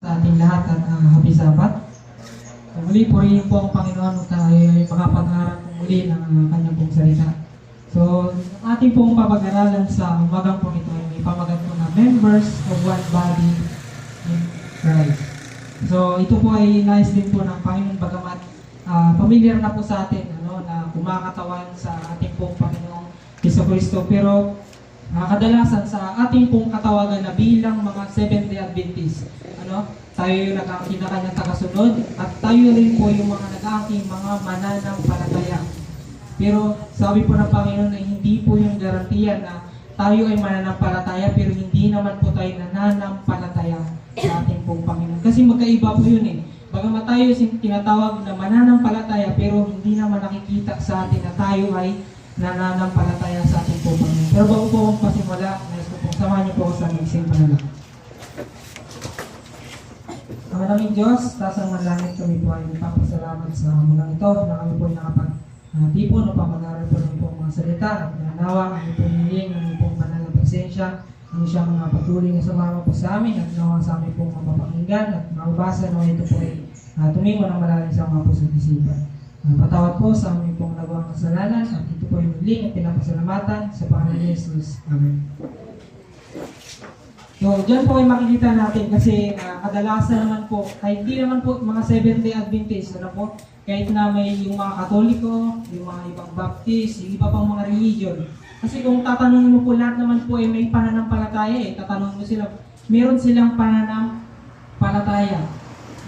Sa ating lahat at happy Sabat. Muli, purihin po ang Panginoon at tayo ay makapag-aral muli ng kanyang pong salita. So, ating pong papag-aralan sa umagang po ito ay pamagat po na members of one body in Christ. So, ito po ay nais din po ng Panginoon bagamat familiar na po sa atin na kumakatawan sa ating pong Panginoong Jesucristo. Pero kadalasan sa ating pong katawagan na bilang mga Seventh-day Adventist, tayo yung nag-aangkin na kanyang tagasunod at tayo rin po yung mga nag-aangkin mga mananampalataya. Pero sabi po ng Panginoon na hindi po yung garantiya na tayo ay mananampalataya pero hindi naman po tayo nananampalataya sa ating pong Panginoon. Kasi magkaiba po yun eh. Bagamat tayo tinatawag na mananampalataya pero hindi naman nakikita sa atin na tayo ay nananampalataya sa ating pong Panginoon. Pero bago po akong pasimula, nais ko pong samahan niyo po ako sa mixing panalangin. Maraming Diyos, tasang manlangit kami po ay nagpapasalamat sa mulang ito na kami po ay nakapag-tipon o pamag-aral po ng pong mga salita at nanawa ang ipong hiling, ang ipong banal na presensya, ang siyang mga patuloy na sumama po sa amin at nawa sa amin pong mapapakinggan at mabasa na ito po ay tumingo ng malalim sa mga puso at isipan. Patawad po sa aming pong nagawang kasalanan at ito po ay muling at pinapasalamatan sa Panginoon Jesus. Amen. So, dyan po ay makikita natin kasi kadalasan naman po, kahit hindi naman po mga Seventh-day Adventist, kahit na may yung mga Katoliko, yung mga ibang Baptist, yung iba pang mga religion. Kasi kung tatanungin mo po lahat naman po ay may pananampalataya tatanungin mo sila, meron silang pananampalataya.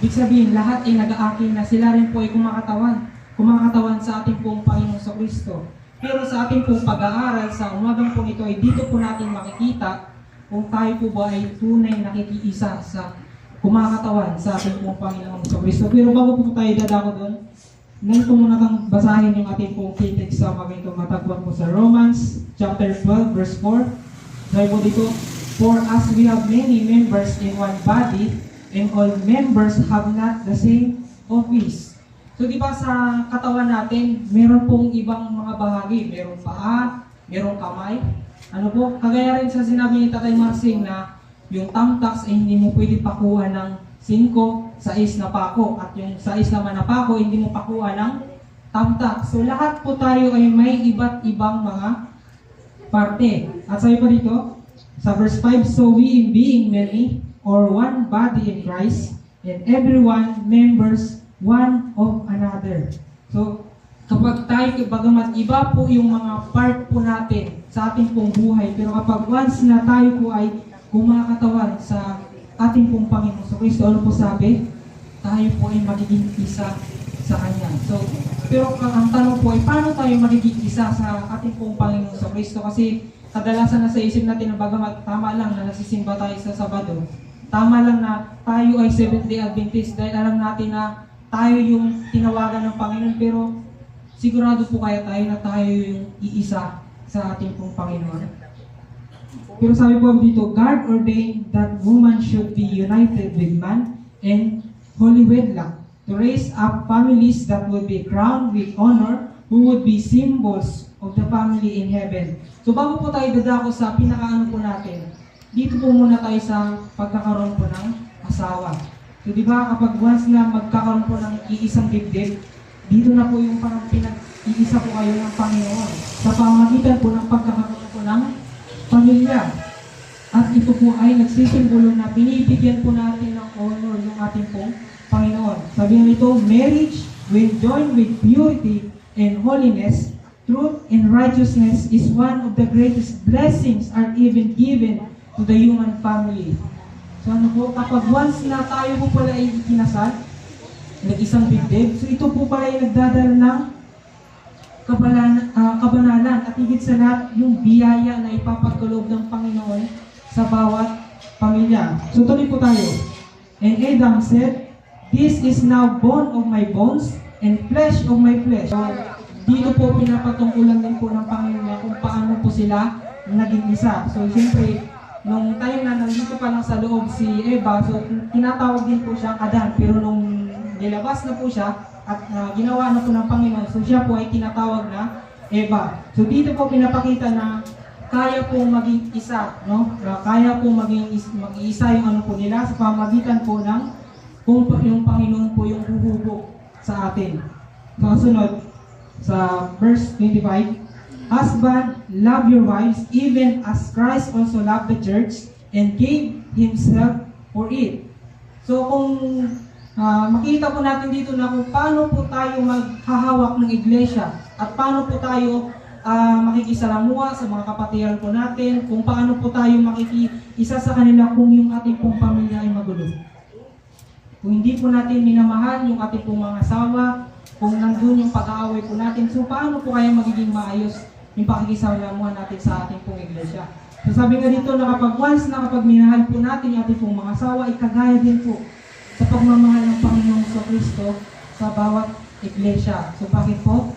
Ibig sabihin, lahat ay nag-aakin na sila rin po ay kumakatawan sa ating pong Panginoong Kristo. Pero sa ating pong pag-aaral sa umagang po ito ay dito po natin makikita kung tayo po ba ay tunay nakikiisa sa kumakatawan sa ating pong Panginoong Kristo. Pero bago po tayo dadako doon, ngayon po muna kang basahin yung ating pong text sa mga ito matagpuan po sa Romans chapter 12 verse 4. Sabi po dito, for as we have many members in one body, and all members have not the same office. So di ba sa katawan natin, meron pong ibang mga bahagi, merong paa, merong kamay. Kagaya rin sa sinabi ni Tatay Marsing na yung tamtax ay hindi mo pwede pakuha ng 5, 6 na pako at yung 6 naman na pako hindi mo pakuha ng tamtax. So lahat po tayo ay may iba't ibang mga parte. At sabi pa dito, sa verse 5, so we being many or one body in Christ and everyone members one of another. So kapag tayo, bagamat iba po yung mga part po natin sa ating pong buhay, pero kapag once na tayo po ay kumakatawan sa ating pong Panginoon sa Kristo, ano po sabi? Tayo po ay magiging isa sa Kanya. So, pero ang tanong po ay, paano tayo magiging isa sa ating pong Panginoon sa Kristo? Kasi kadalasan na sa isip natin na bagamat tama lang na nasisimba tayo sa Sabado, tama lang na tayo ay Seventh-day Adventist dahil alam natin na tayo yung tinawagan ng Panginoon, pero sigurado po kaya tayo na tayo yung iisa sa ating pong Panginoon. Pero sabi po dito, God ordained that woman should be united with man and holy wedlock to raise up families that would be crowned with honor, who would be symbols of the family in heaven. So bago po tayo dadako sa pinakaano po natin, dito po muna tayo sa pagkakaroon po ng asawa. So di ba kapag once na magkakaroon po ng iisang dibdib, dito na po yung parang pinag-iisa po kayo ng Panginoon sa pamamagitan po ng pagkakaroon po ng pamilya. At ito po ay nagsisimbolo na binibigyan po natin ng honor yung ating pong Panginoon. Sabi nito, marriage when joined with purity and holiness, truth and righteousness is one of the greatest blessings are even given to the human family. So kapag once na tayo po pala ay ikinasal, nag-isang dibdib. So ito po pala ay nagdadala ng kabanalan at higit sa lahat yung biyaya na ipapagkaloob ng Panginoon sa bawat pamilya. So tuloy po tayo. And Adam said, this is now bone of my bones and flesh of my flesh. So dito po pinapatungkulan din po ng Panginoon kung paano po sila naging isa. So siyempre, nung time na nandito pa lang sa loob si Eva, so tinatawag din po siya Adan, pero nung nilabas na po siya at ginawa na po ng Panginoon, so siya po ay tinatawag na Eva. So dito po pinapakita na kaya pong maging isa, no? Kaya pong mag-iisa yung ano po nila sa pamamagitan po ng kung yung Panginoon po yung huhubog sa atin. So, sunod sa verse 25, Husband, love your wives, even as Christ also loved the church and gave Himself for it. So, kung makita po natin dito na kung paano po tayo maghahawak ng iglesia at paano po tayo makikisalamuha sa mga kapatiran po natin, kung paano po tayo makikiisa sa kanila kung yung ating pong pamilya ay magulo. Kung hindi po natin minamahal yung ating pong mga asawa, kung nandun yung pag-aaway po natin, so paano po kaya magiging maayos yung pakikisalamuha natin sa ating pong iglesia? So sabi nga dito na kapag once na kapag minahal po natin yung ating pong mga asawa, ikagaya din po sa pagmamahal ng Panginoong Kristo sa bawat iglesia. So bakit po?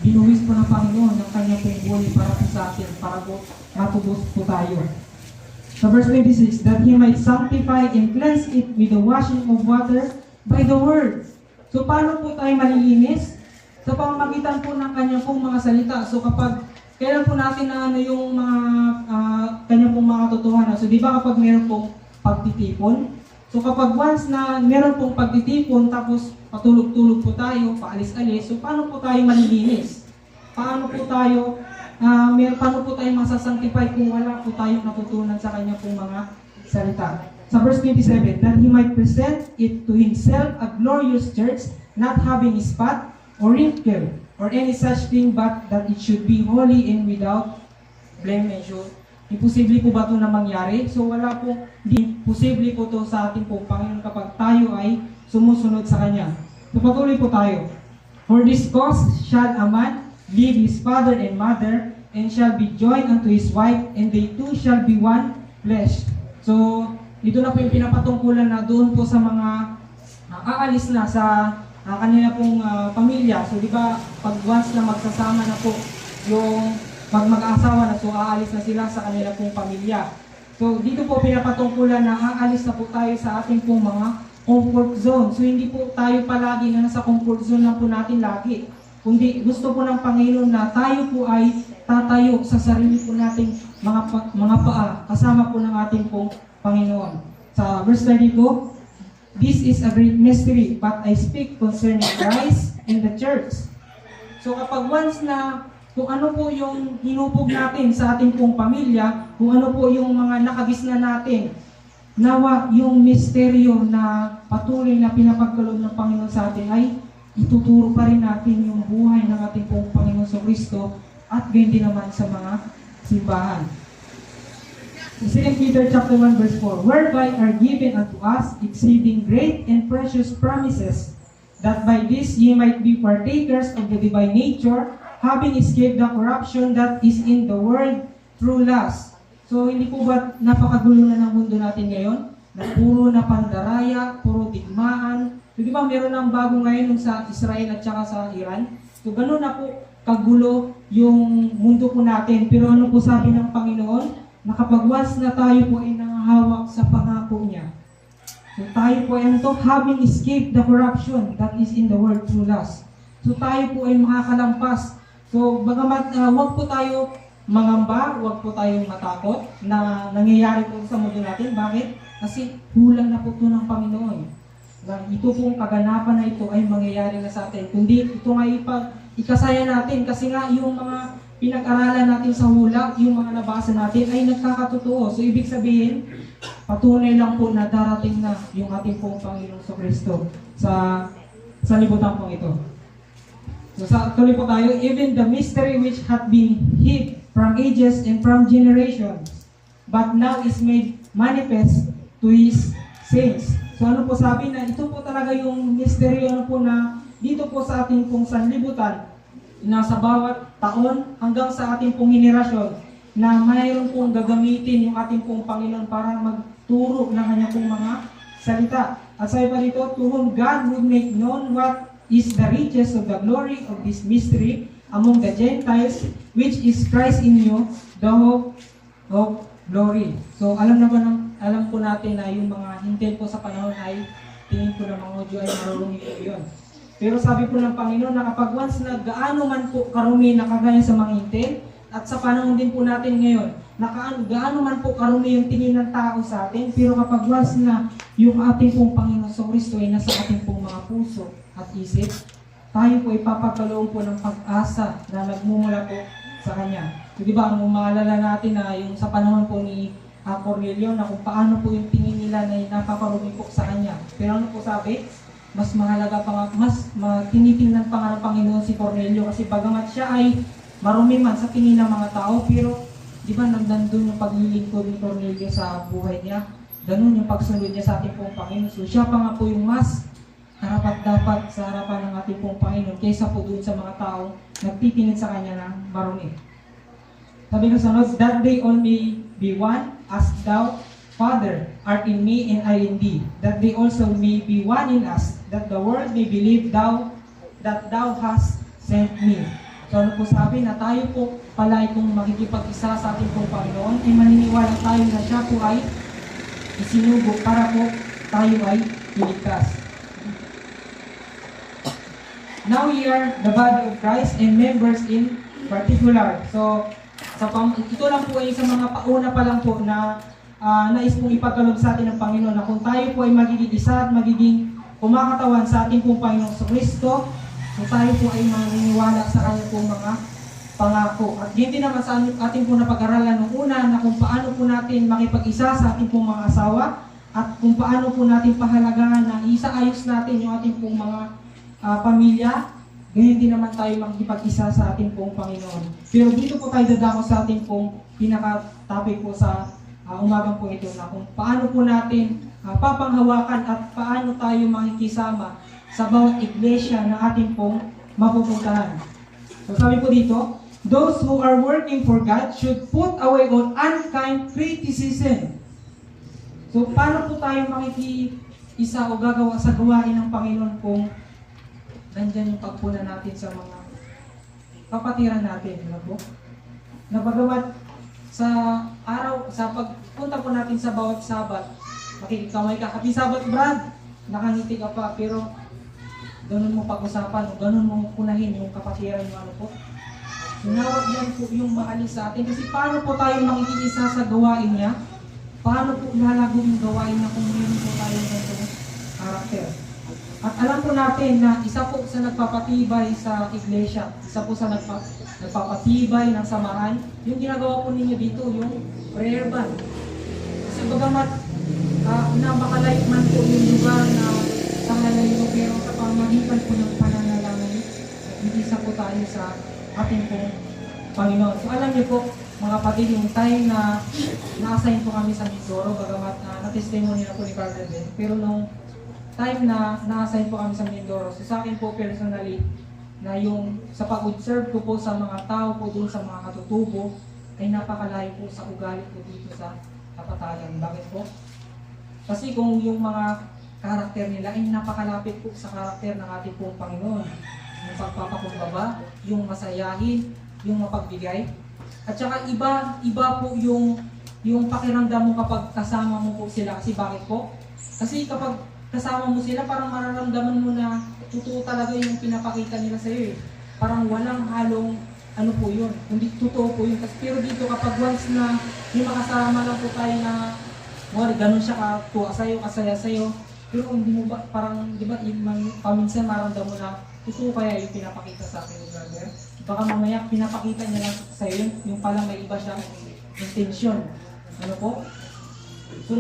Binuwis po ng Panginoon ng kanyang pong buhay para po sa atin, para po matubos po tayo. Sa verse 26, that He might sanctify and cleanse it with the washing of water by the word. So paano po tayo malilinis? Sa pamamagitan po ng kanyang pong mga salita. So kapag kailan po natin na ano yung mga kanyang pong mga katotohanan. So di ba kapag meron pong pagtitipon? So kapag once na meron pong pagtitipon, tapos patulog-tulog po tayo, paalis-alis, so paano po tayo malilinis? Paano po tayo masasanctify kung wala po tayong natutunan sa kanya pong mga salita? Sa verse 27, that He might present it to Himself a glorious church, not having spot or wrinkle or any such thing, but that it should be holy and without blemish. Imposible po ba ito na mangyari? So wala po, hindi posible po ito sa ating po Panginoon kapag tayo ay sumusunod sa Kanya. So patuloy po tayo. For this cause shall a man leave his father and mother, and shall be joined unto his wife, and they two shall be one flesh. So dito na po yung pinapatungkulan na doon po sa mga aalis na sa kanila pong pamilya. So di ba pag once na magsasama na po yung pag mag-asawa na, so aalis na sila sa kanila pong pamilya. So dito po pinapatungkulan na aalis na po tayo sa ating pong mga comfort zone. So hindi po tayo palagi na nasa comfort zone lang po natin lagi. Kundi gusto po ng Panginoon na tayo po ay tatayo sa sarili po nating mga paa kasama po ng ating pong Panginoon. Sa verse 32, this is a great mystery, but I speak concerning Christ and the church. So kapag once na kung ano po yung hinubog natin sa ating pong pamilya, kung ano po yung mga nakagisna natin, nawa yung misteryo na patuloy na pinapagkaloob ng Panginoon sa atin ay ituturo pa rin natin yung buhay ng ating pong Panginoon sa Kristo at gayon din naman sa mga simbahan. 2 Peter chapter 1 verse 4, whereby are given unto us exceeding great and precious promises, that by this ye might be partakers of the divine nature, having escaped the corruption that is in the world through lust. So hindi po ba napakagulo na ng mundo natin ngayon? Na puro na pandaraya, puro digmaan. So di ba meron ng bago ngayon sa Israel at saka sa Iran? So gano'n na po kagulo yung mundo po natin. Pero ano po sabi ng Panginoon? Na kapag once na tayo po ay nangahawak sa pangako niya. So tayo po ay having escaped the corruption that is in the world through lust. So tayo po ay makakalampas. So bagamat wag po tayo mangamba, wag po tayong matakot na nangyayari po sa mundo natin. Bakit? Kasi hulang na po ito ng Panginoon. Ito pong kaganapan na ito ay mangyayari na sa atin. Kundi ito nga ikasaya natin kasi nga yung mga pinag-aralan natin sa hula, yung mga nabasa natin ay nagkakatotoo. So ibig sabihin, patunay lang po na darating na yung ating pong Panginoon sa Kristo sa libutan pong ito. So tuloy po tayo, even the mystery which hath been hid from ages and from generations, but now is made manifest to His saints. So ano po sabi na ito po talaga yung mystery ano po na dito po sa ating pong sanlibutan, na sa bawat taon hanggang sa ating pong henerasyon na mayroon pong gagamitin yung ating pong Panginoon para magturo ng kanya pong mga salita. At sabi pa dito, to whom God would make known what is the riches of the glory of this mystery among the Gentiles, which is Christ in you, the hope of glory. So alam po natin na yung mga hintil po sa panahon ay tingin po ng mga Hudyo ay marunong yun. Pero sabi po ng Panginoon na kapag once na gaano man po karumi na kagaya sa mga hintil, at sa panahon din po natin ngayon, gaano man po karumi yung tingin ng tao sa atin, pero kapag once na yung ating pong Panginoon sa Kristo ay nasa ating pong mga puso at isip, tayo po ipapagkaloob po ng pag-asa na nagmumula po sa Kanya. So, di ba, ang maalala natin na yung sa panahon po ni Cornelio, na kung paano po yung tingin nila na napakarumi po sa Kanya. Pero ano po sabi? Mas mahalaga pa nga, tinitingnan pa nga ng Panginoon si Cornelio kasi bagamat siya ay marumi man sa tingin ng mga tao, pero di ba nandun yung paglilingkod ni Cornelio sa buhay niya, ganun yung pagsunod niya sa ating pong Panginoon. So siya pa nga po yung mas karapat-dapat sa harapan ng ating pong Panginoon kaysa po dun sa mga tao nagtitingin sa Kanya ng marumi. Sabi ko sa notes, that they all may be one as thou, Father, art in me and I in thee, that they also may be one in us, that the world may believe that thou hast sent me. So ano po sabi na tayo po pala ay kung makikipag-isa sa ating pong Panginoon, ay maniniwala tayo na siya po ay isinugo para po tayo ay iligtas. Now we are the body of Christ and members in particular. So ito lang po ay sa mga pauna pa lang po na nais pong ipagkaloob sa atin ng Panginoon na kung tayo po ay magiging isa at magiging kumakatawan sa ating pong Panginoon sa Kristo, so tayo po ay maniniwala sa Kanya pong mga pangako. At yun din naman sa ating pong napag-aralan nung una na kung paano po natin makipag-isa sa ating pong mga asawa at kung paano po natin pahalagahan na isaayos natin yung ating pong mga pamilya, ganyan din naman tayo makikipag-isa sa ating pong Panginoon. Pero dito po tayo dadako sa ating pong pinaka-topic po sa umagang po ito na kung paano po natin papanghawakan at paano tayo makikisama sa bawat iglesia na ating pong mapupuntahan. So sabi po dito, those who are working for God should put away all unkind criticism. So paano po tayo makikiisa o gagawa sa gawain ng Panginoon kung nandyan yung pagpuna natin sa mga kapatiran natin, ano po? Na bagamat sa araw, sa pagpunta po natin sa bawat Sabat, makikikamay ka, happy Sabat Brad, nakangiti ka pa, pero ganun mo pag-usapan, o ganun mo punahin yung kapatiran mo, ano po? Nawag yan po yung maalis sa atin, kasi paano po tayo makikiisa sa gawain niya? Paano po lalago yung gawain niya kung meron po tayo ng karakter? At alam po natin na isa po sa nagpapatibay sa iglesia, isa po sa nagpapatibay ng samahan, yung ginagawa po ninyo dito, yung prayer band. Kasi bagamat nabakalike man po yung lugar na pangalayo, pero sa pamagitan po ng pananalangin, nag-isa po tayo sa ating pong Panginoon. So alam niyo po, mga kapatid, yung time na na-assign po kami sa Mindoro, bagamat na-testimony na po ni Carter Ben, pero nung time na na-assign po kami sa Mindoro, so sa akin po personally, na yung sa pag-observe ko po sa mga tao po doon sa mga katutubo, ay napakalayo po sa ugali po dito sa kapatagan. Bakit po? Kasi kung yung mga karakter nila ay napakalapit po sa karakter ng ating pong Panginoon. Yung pagpapakumbaba, yung masayahin, yung mapagbigay. At saka iba po yung pakiramdam mo kapag kasama mo po sila. Kasi bakit po? Kasi kapag kasama mo sila, parang mararamdaman mo na totoo talaga yung pinapakita nila sa iyo. Parang walang halong ano po yun. Hindi totoo po yun. Pero dito kapag once na may makasama lang po tayo na ganun siya katuwa sa'yo, kasaya sa'yo, pero hindi mo ba, parang, di ba, paminsan maramdaman mo na totoo kaya yung pinapakita sa akin, brother? Baka mamaya pinapakita niya lang sa'yo yun, yung pala may iba siyang intention. Ano po? So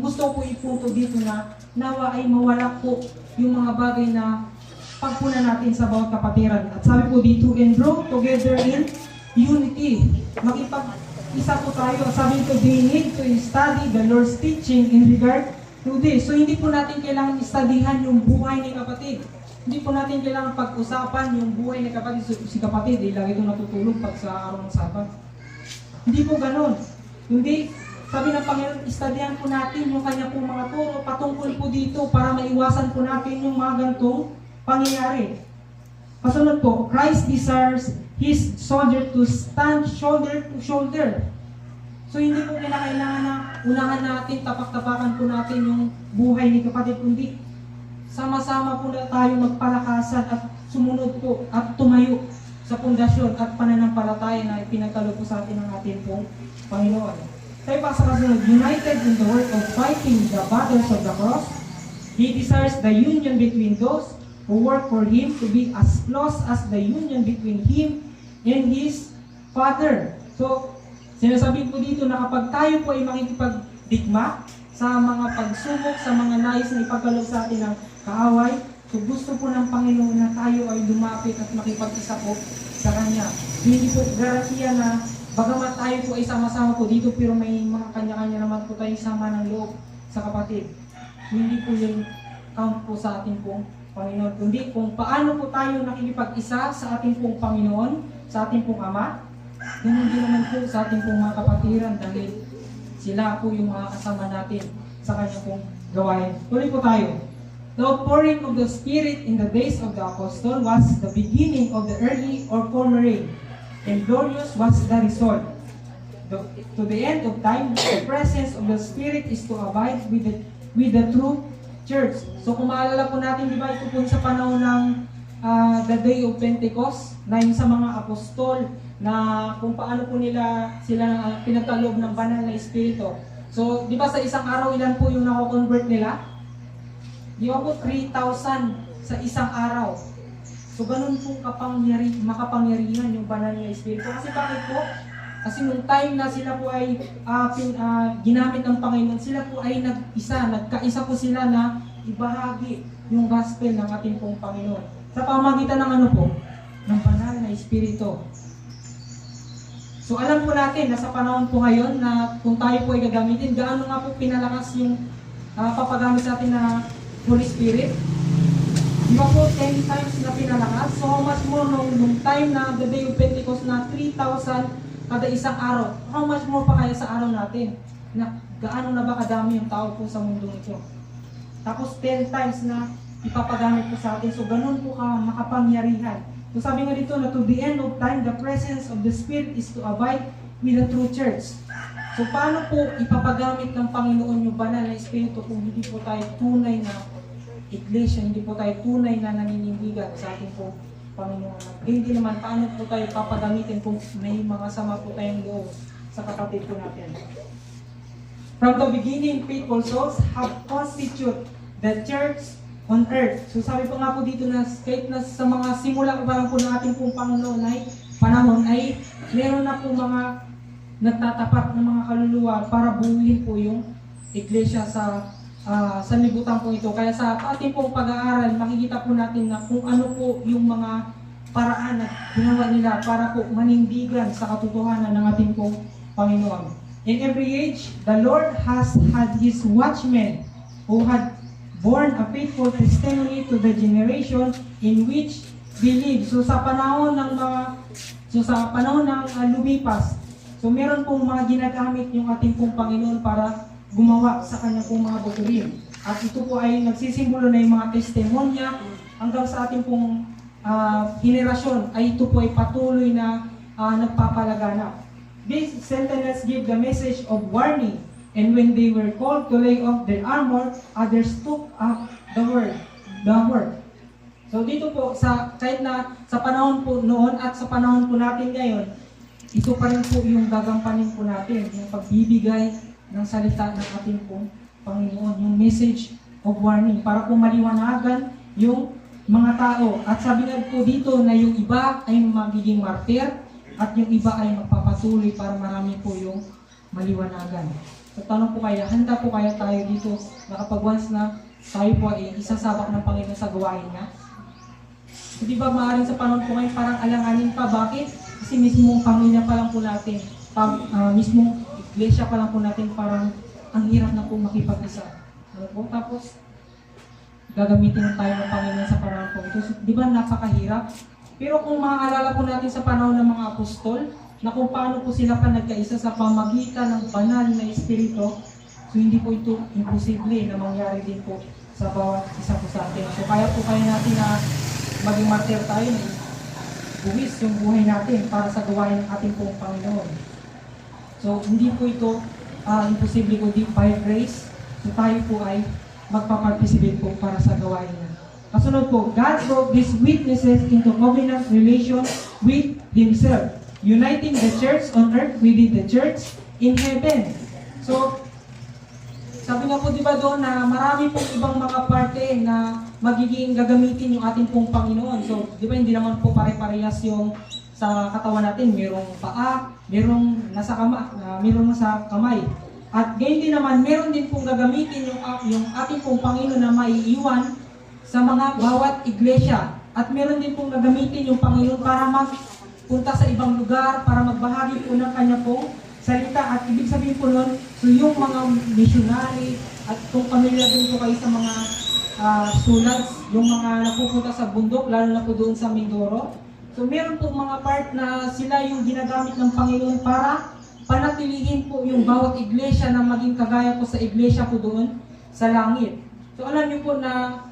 gusto ko ipunto dito na nawa ay mawala po yung mga bagay na pagpuna natin sa bawat kapatiran. At sabi po dito, and grow together in unity. Makipag-isa po tayo. Sabi ko, they need to study the Lord's teaching in regard to this. So hindi po natin kailangan istudihan yung buhay ni kapatid. Hindi po natin kailangan pag-usapan yung buhay ni kapatid. Si kapatid, lagi ito natutulog pag sa araw ng Sabat. Hindi po ganun. Hindi, sabi ng Panginoon, istudihan po natin yung kanya pong mga turo patungkol po dito para maiwasan po natin yung mga gantong pangyayari. Kasunod po, Christ desires His soldier to stand shoulder to shoulder. So hindi po kailangan na unahan natin, tapak-tapakan po natin yung buhay ni kapatid, kundi sama-sama po na tayo magpalakasan at sumunod po at tumayo sa pundasyon at pananampalataya na ipinagkaloob po sa atin ng ating pong Panginoon. Tayo pa sa kasunod, united in the work of fighting the battles of the cross, He desires the union between those who work for Him to be as close as the union between Him and His Father. So, sinasabi po dito na kapag tayo po ay makikipagdigma sa mga pagsubok, sa mga nais na ipagkaloob sa atin ng kaaway, so gusto po ng Panginoon na tayo ay lumapit at makipag-isa po sa Kanya. Hindi po garantiya na bagamat tayo po ay sama-sama po dito pero may mga kanya-kanya naman po tayong sama ng loob sa kapatid. Hindi po yung count po sa ating pong Panginoon, kundi kung paano po tayo nakikipag-isa sa ating pong Panginoon, sa ating pong Ama, ganun din naman po sa ating pong mga kapatiran dahil sila po yung mga kasama natin sa kanyang pong gawain. Tuloy po tayo. The outpouring of the Spirit in the days of the Apostle was the beginning of the early or former rain, and glorious was the result. To the end of time, the presence of the Spirit is to abide with the true church. So kung maalala po natin, di ba, ito po sa panahon ng the day of Pentecost, na yung sa mga apostol, na kung paano po sila pinagkaloob ng banal na Espiritu. So, di ba sa isang araw, ilan po yung nako-convert nila? Di ba po 3,000 sa isang araw. So, ganun po makapangyarihan yung banal na Espiritu. Kasi bakit po? Kasi nung time na sila po ay ginamit ng Panginoon, sila po ay nagkaisa po sila na ibahagi yung gospel ng ating pong Panginoon. Sa pamamagitan ng ano po? Ng banal na Espiritu. So alam po natin na sa panahon po ngayon na kung tayo po ay gagamitin, gaano nga po pinalakas yung papagamit sa atin na Holy Spirit. Di ba po 10 times na pinalakas? So how much more nung time na the day of Pentecost na 3,000 kada isang araw, how much more pa kaya sa araw natin? Na gaano na ba kadami yung tao po sa mundo ito? Tapos 10 times na ipapagamit po sa atin. So ganun po makapangyarihan. So sabi nga dito na to the end of time, the presence of the Spirit is to abide with the true church. So paano po ipapagamit ng Panginoon yung banal na Espiritu kung hindi po tayo tunay na iglesia, hindi po tayo tunay na naninindigan sa ating po Panginoon. Hindi naman paano po tayo papagamitin kung may mga sama po tayong loob sa kapatid po natin. From the beginning, faithful souls have constituted the church on earth. So sabi po nga po dito na kahit na sa mga simula pa lang po ng ating pong panahon ay meron na po mga nagtatapat ng mga kaluluwa para buuin po yung iglesia sa libutan po ito. Kaya sa ating pong pag-aaral, makikita po natin na kung ano po yung mga paraan na ginawa nila para po manindigan sa katotohanan ng ating pong Panginoon. In every age, the Lord has had His watchmen who had born a faithful testimony to the generation in which believe. So sa panahon ng lumipas, so meron pong mga ginagamit yung ating pong Panginoon para gumawa sa kanyang pong mga buturin. At ito po ay nagsisimbolo na yung mga testimonya hanggang sa ating pong henerasyon ay ito po ay patuloy na nagpapalaganap. These sentinels give the message of warning. And when they were called to lay off their armor, others took up the word. So dito po, kahit na sa panahon po noon at sa panahon po natin ngayon, ito pa rin po yung gagampanin po natin, yung pagbibigay ng salita ng ating pong Panginoon, yung message of warning, para po maliwanagan yung mga tao. At sabi nga po dito na yung iba ay magiging martir at yung iba ay magpapatuloy para marami po yung maliwanagan. So tanong po kaya, handa po kaya tayo dito na kapag once na tayo po ay isasabak ng Panginoon sa gawain niya? So di ba maaaring sa panahon po ngayon parang alanganin pa? Bakit? Kasi mismo pamilya pa lang po natin, mismo iglesia pa lang po natin, parang ang hirap na po makipag-isa. Ano po? Tapos gagamitin tayo ng Panginoon sa panahon po ito. So, di ba napakahirap? Pero kung maaalala po natin sa panahon ng mga apostol, na kung paano po sila pa nagkaisa sa pamagitan ng banal na Espiritu, so hindi po ito imposible na mangyari din po sa bawat isa po sa atin. So kaya po natin na maging martir tayo, na buwis yung buhay natin para sa gawain ng ating pong Panginoon. So hindi po ito imposible, kundi by grace, so tayo po ay magpaparticipate po para sa gawain niya. Kasunod po, God brought these witnesses into covenant relation with Himself, uniting the church on earth within the church in heaven. So, sabi nga po di ba doon na marami pong ibang mga parte na magiging gagamitin yung ating pong Panginoon. So, di ba hindi naman po pare-parehas yung sa katawan natin. Merong paa, merong nasa kamay. At gayon din naman, meron din pong gagamitin yung ating pong Panginoon na maiiwan sa mga bawat iglesia. At meron din pong gagamitin yung Panginoon para magpunta sa ibang lugar, para magbahagi po ng kanya pong salita. At ibig sabihin po nun, so yung mga missionary, at kung pamilya din po kayo sa mga sulats, yung mga napupunta sa bundok, lalo na po doon sa Mindoro. So meron po mga part na sila yung ginagamit ng Panginoon para panatilihin po yung bawat iglesia na maging kagaya po sa iglesia po doon sa langit. So alam niyo po na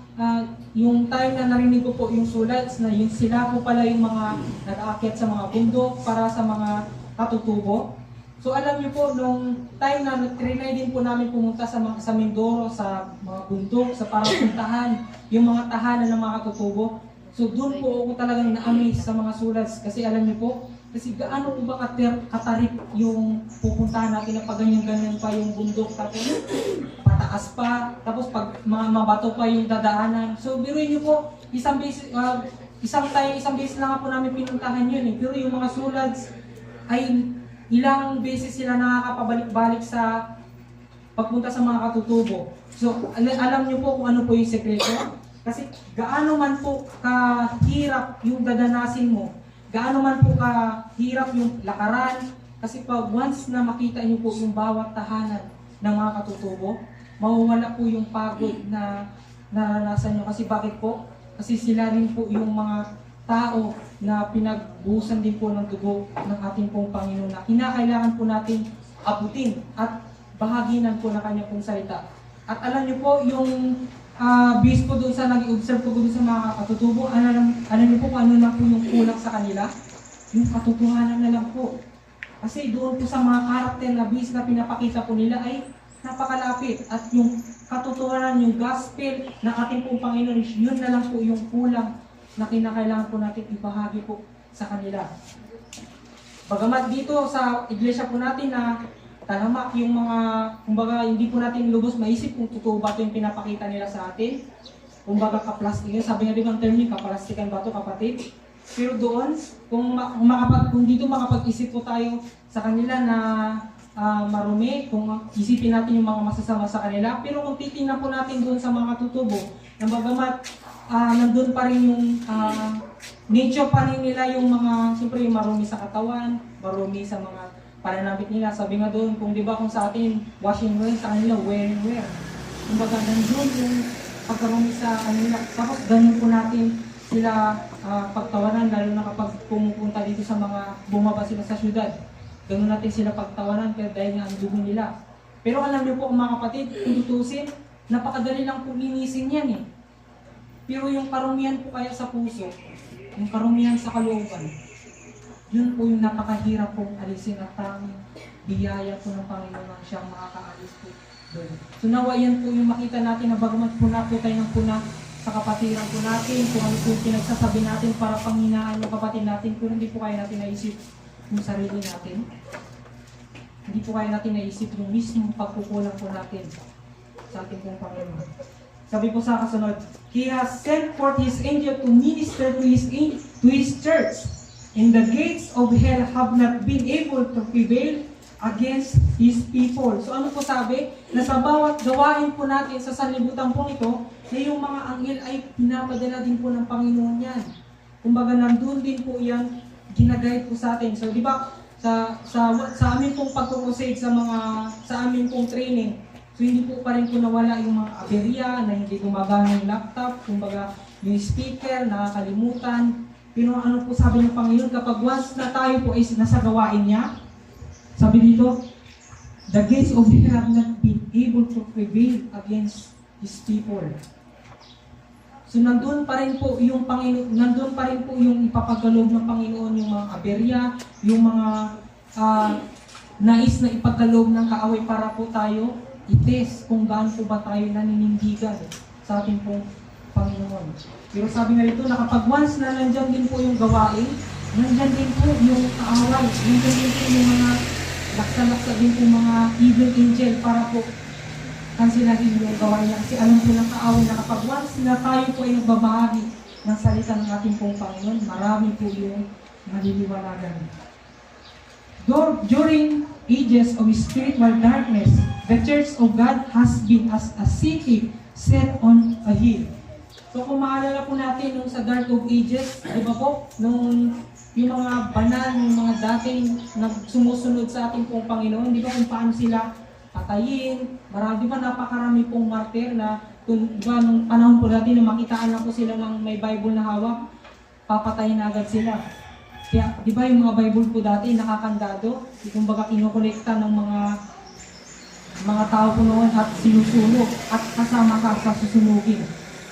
yung time na narinig ko po yung sulats na yung sila po pala yung mga nag-aakyat sa mga bundok para sa mga katutubo. So alam niyo po, nung time na trinay din po namin pumunta sa Mindoro, sa mga bundok, sa para puntahan yung mga tahanan ng mga katutubo. So doon po ako talagang na-amaze sa mga sulats kasi alam niyo po, kasi gaano po ba katarik yung pupuntahan natin na pag ganyan-ganyan pa yung bundok, tapos pataas pa, tapos pag mabato pa yung dadaanan. So biruin niyo po, isang beses lang nga po namin pinuntahan yun eh. Pero yung mga sulats ay ilang beses sila nakakapabalik-balik sa pagpunta sa mga katutubo. So alam niyo po kung ano po yung sekreto? Kasi gaano man po kahirap yung dadanasin mo, gaano man po kahirap yung lakaran, kasi pag once na makita niyo po yung bawat tahanan ng mga katutubo, mawawala po yung pagod na naranasan niyo. Kasi bakit po? Kasi sila rin po yung mga tao na pinagbuhusan din po ng dugo ng ating pong Panginoon na kinakailangan po natin abutin at bahaginan po na kanya pong salita. At alam niyo po, yung based po doon sa nag-observe ko doon sa mga katutubo, alam niyo po kung ano na po yung kulang sa kanila? Yung katotohanan na lang po. Kasi doon po sa mga karakter na based na pinapakita po nila ay napakalapit. At yung katotohanan, yung gospel ng ating pong Panginoon, yun na lang po yung kulang na kinakailangan po natin ibahagi po sa kanila. Bagamat dito sa iglesia po natin na talamak yung mga, kumbaga hindi po natin lubos maisip kung totoo ba ito yung pinapakita nila sa atin. Kumbaga kaplastic, sabi nga di bang term yung kaplastikan ba ito, kapatid? Pero doon, kung dito makapag-isip po tayo sa kanila na marumi, kung isipin natin yung mga masasama sa kanila, pero kung titingnan po natin doon sa mga katutubo, na bagamat nandun pa rin yung nature pa rin nila yung mga, siyempre yung marumi sa katawan, marumi sa mga pananabit nila. Sabi nga doon, kung di ba kung sa atin, washing well, sa kanila, wear and wear. Kumbaga, nandun yung pagkarumi sa kanila. Tapos ganun po natin sila pagtawanan, lalo na kapag pumupunta dito sa mga bumaba sila sa syudad. Ganun natin sila pagtawanan, kaya dahil nga ang dugo nila. Pero alam niyo po mga kapatid, kung tutusin, napakadali lang po linisin yan eh. Pero yung karumihan po kaya sa puso, yung karumihan sa kalooban, yun po yung napakahirap pong alisin at tanging biyaya po ng Panginoon na siyang makakaalis po doon. So nawa yan po yung makita natin na bagamat puna po tayo ng puna sa kapatiran po natin, kung ano po pinagsasabi natin para panghinaan yung kapatid natin, kung hindi po kaya natin naisip yung sarili natin. Hindi po kaya natin naisip yung mismong pagkukulang po natin sa ating pong Panginoon. Sabi po sa kasunod, He has sent forth His angel to minister to His church. And the gates of hell have not been able to prevail against His people. So ano po sabi? Na sa bawat gawain po natin sa sanlibutan po ito, na yung mga anghel ay pinapadala din po ng Panginoon yan. Kumbaga nandun din po yan, ginagayad po sa atin. So di ba, sa amin pong pagkukusade sa amin pong training, so hindi po pa rin po nawala yung mga aberya na hindi gumagana yung laptop, kumbaga yung speaker, nakakalimutan. Pero ano po sabi ng Panginoon, kapag once na tayo po ay nasa gawain niya, sabi dito, the gates of hell have not been able to prevail against His people. So nandun pa rin po yung Panginoon, nandun pa rin po yung ipapagkaloob ng Panginoon, yung mga aberya, yung mga nais na ipagkaloob ng kaaway para po tayo i-test kung gaano po ba tayo naninindigan sa ating pong Panginoon. Pero sabi nga dito na kapag once na nandyan din po yung gawain, nandyan din po yung kaaway, nandyan din po yung mga laksa-laksa din po mga evil angel para po kansilahin yung gawain niya. Kasi alam po ng kaaway na kapag once na tayo po ay nagbabahagi ng salita ng ating pong Panginoon, marami po yung maliliwanagan. During ages of spiritual darkness, the Church of God has been as a city set on a hill. So kung maalala po natin nung sa Dark of Ages, di ba po, nung yung mga banal, yung mga dating sumusunod sa ating pong Panginoon, di ba kung paano sila patayin, marami, di ba napakarami pong martir na kung di ba nung panahon po natin na makitaan lang po sila ng may Bible na hawak, papatayin na agad sila. Kaya, di ba yung mga Bible po dati nakakandado, kumbaga kinukolekta ng mga tao po noon at sinusunog at kasama ka sa susunugin.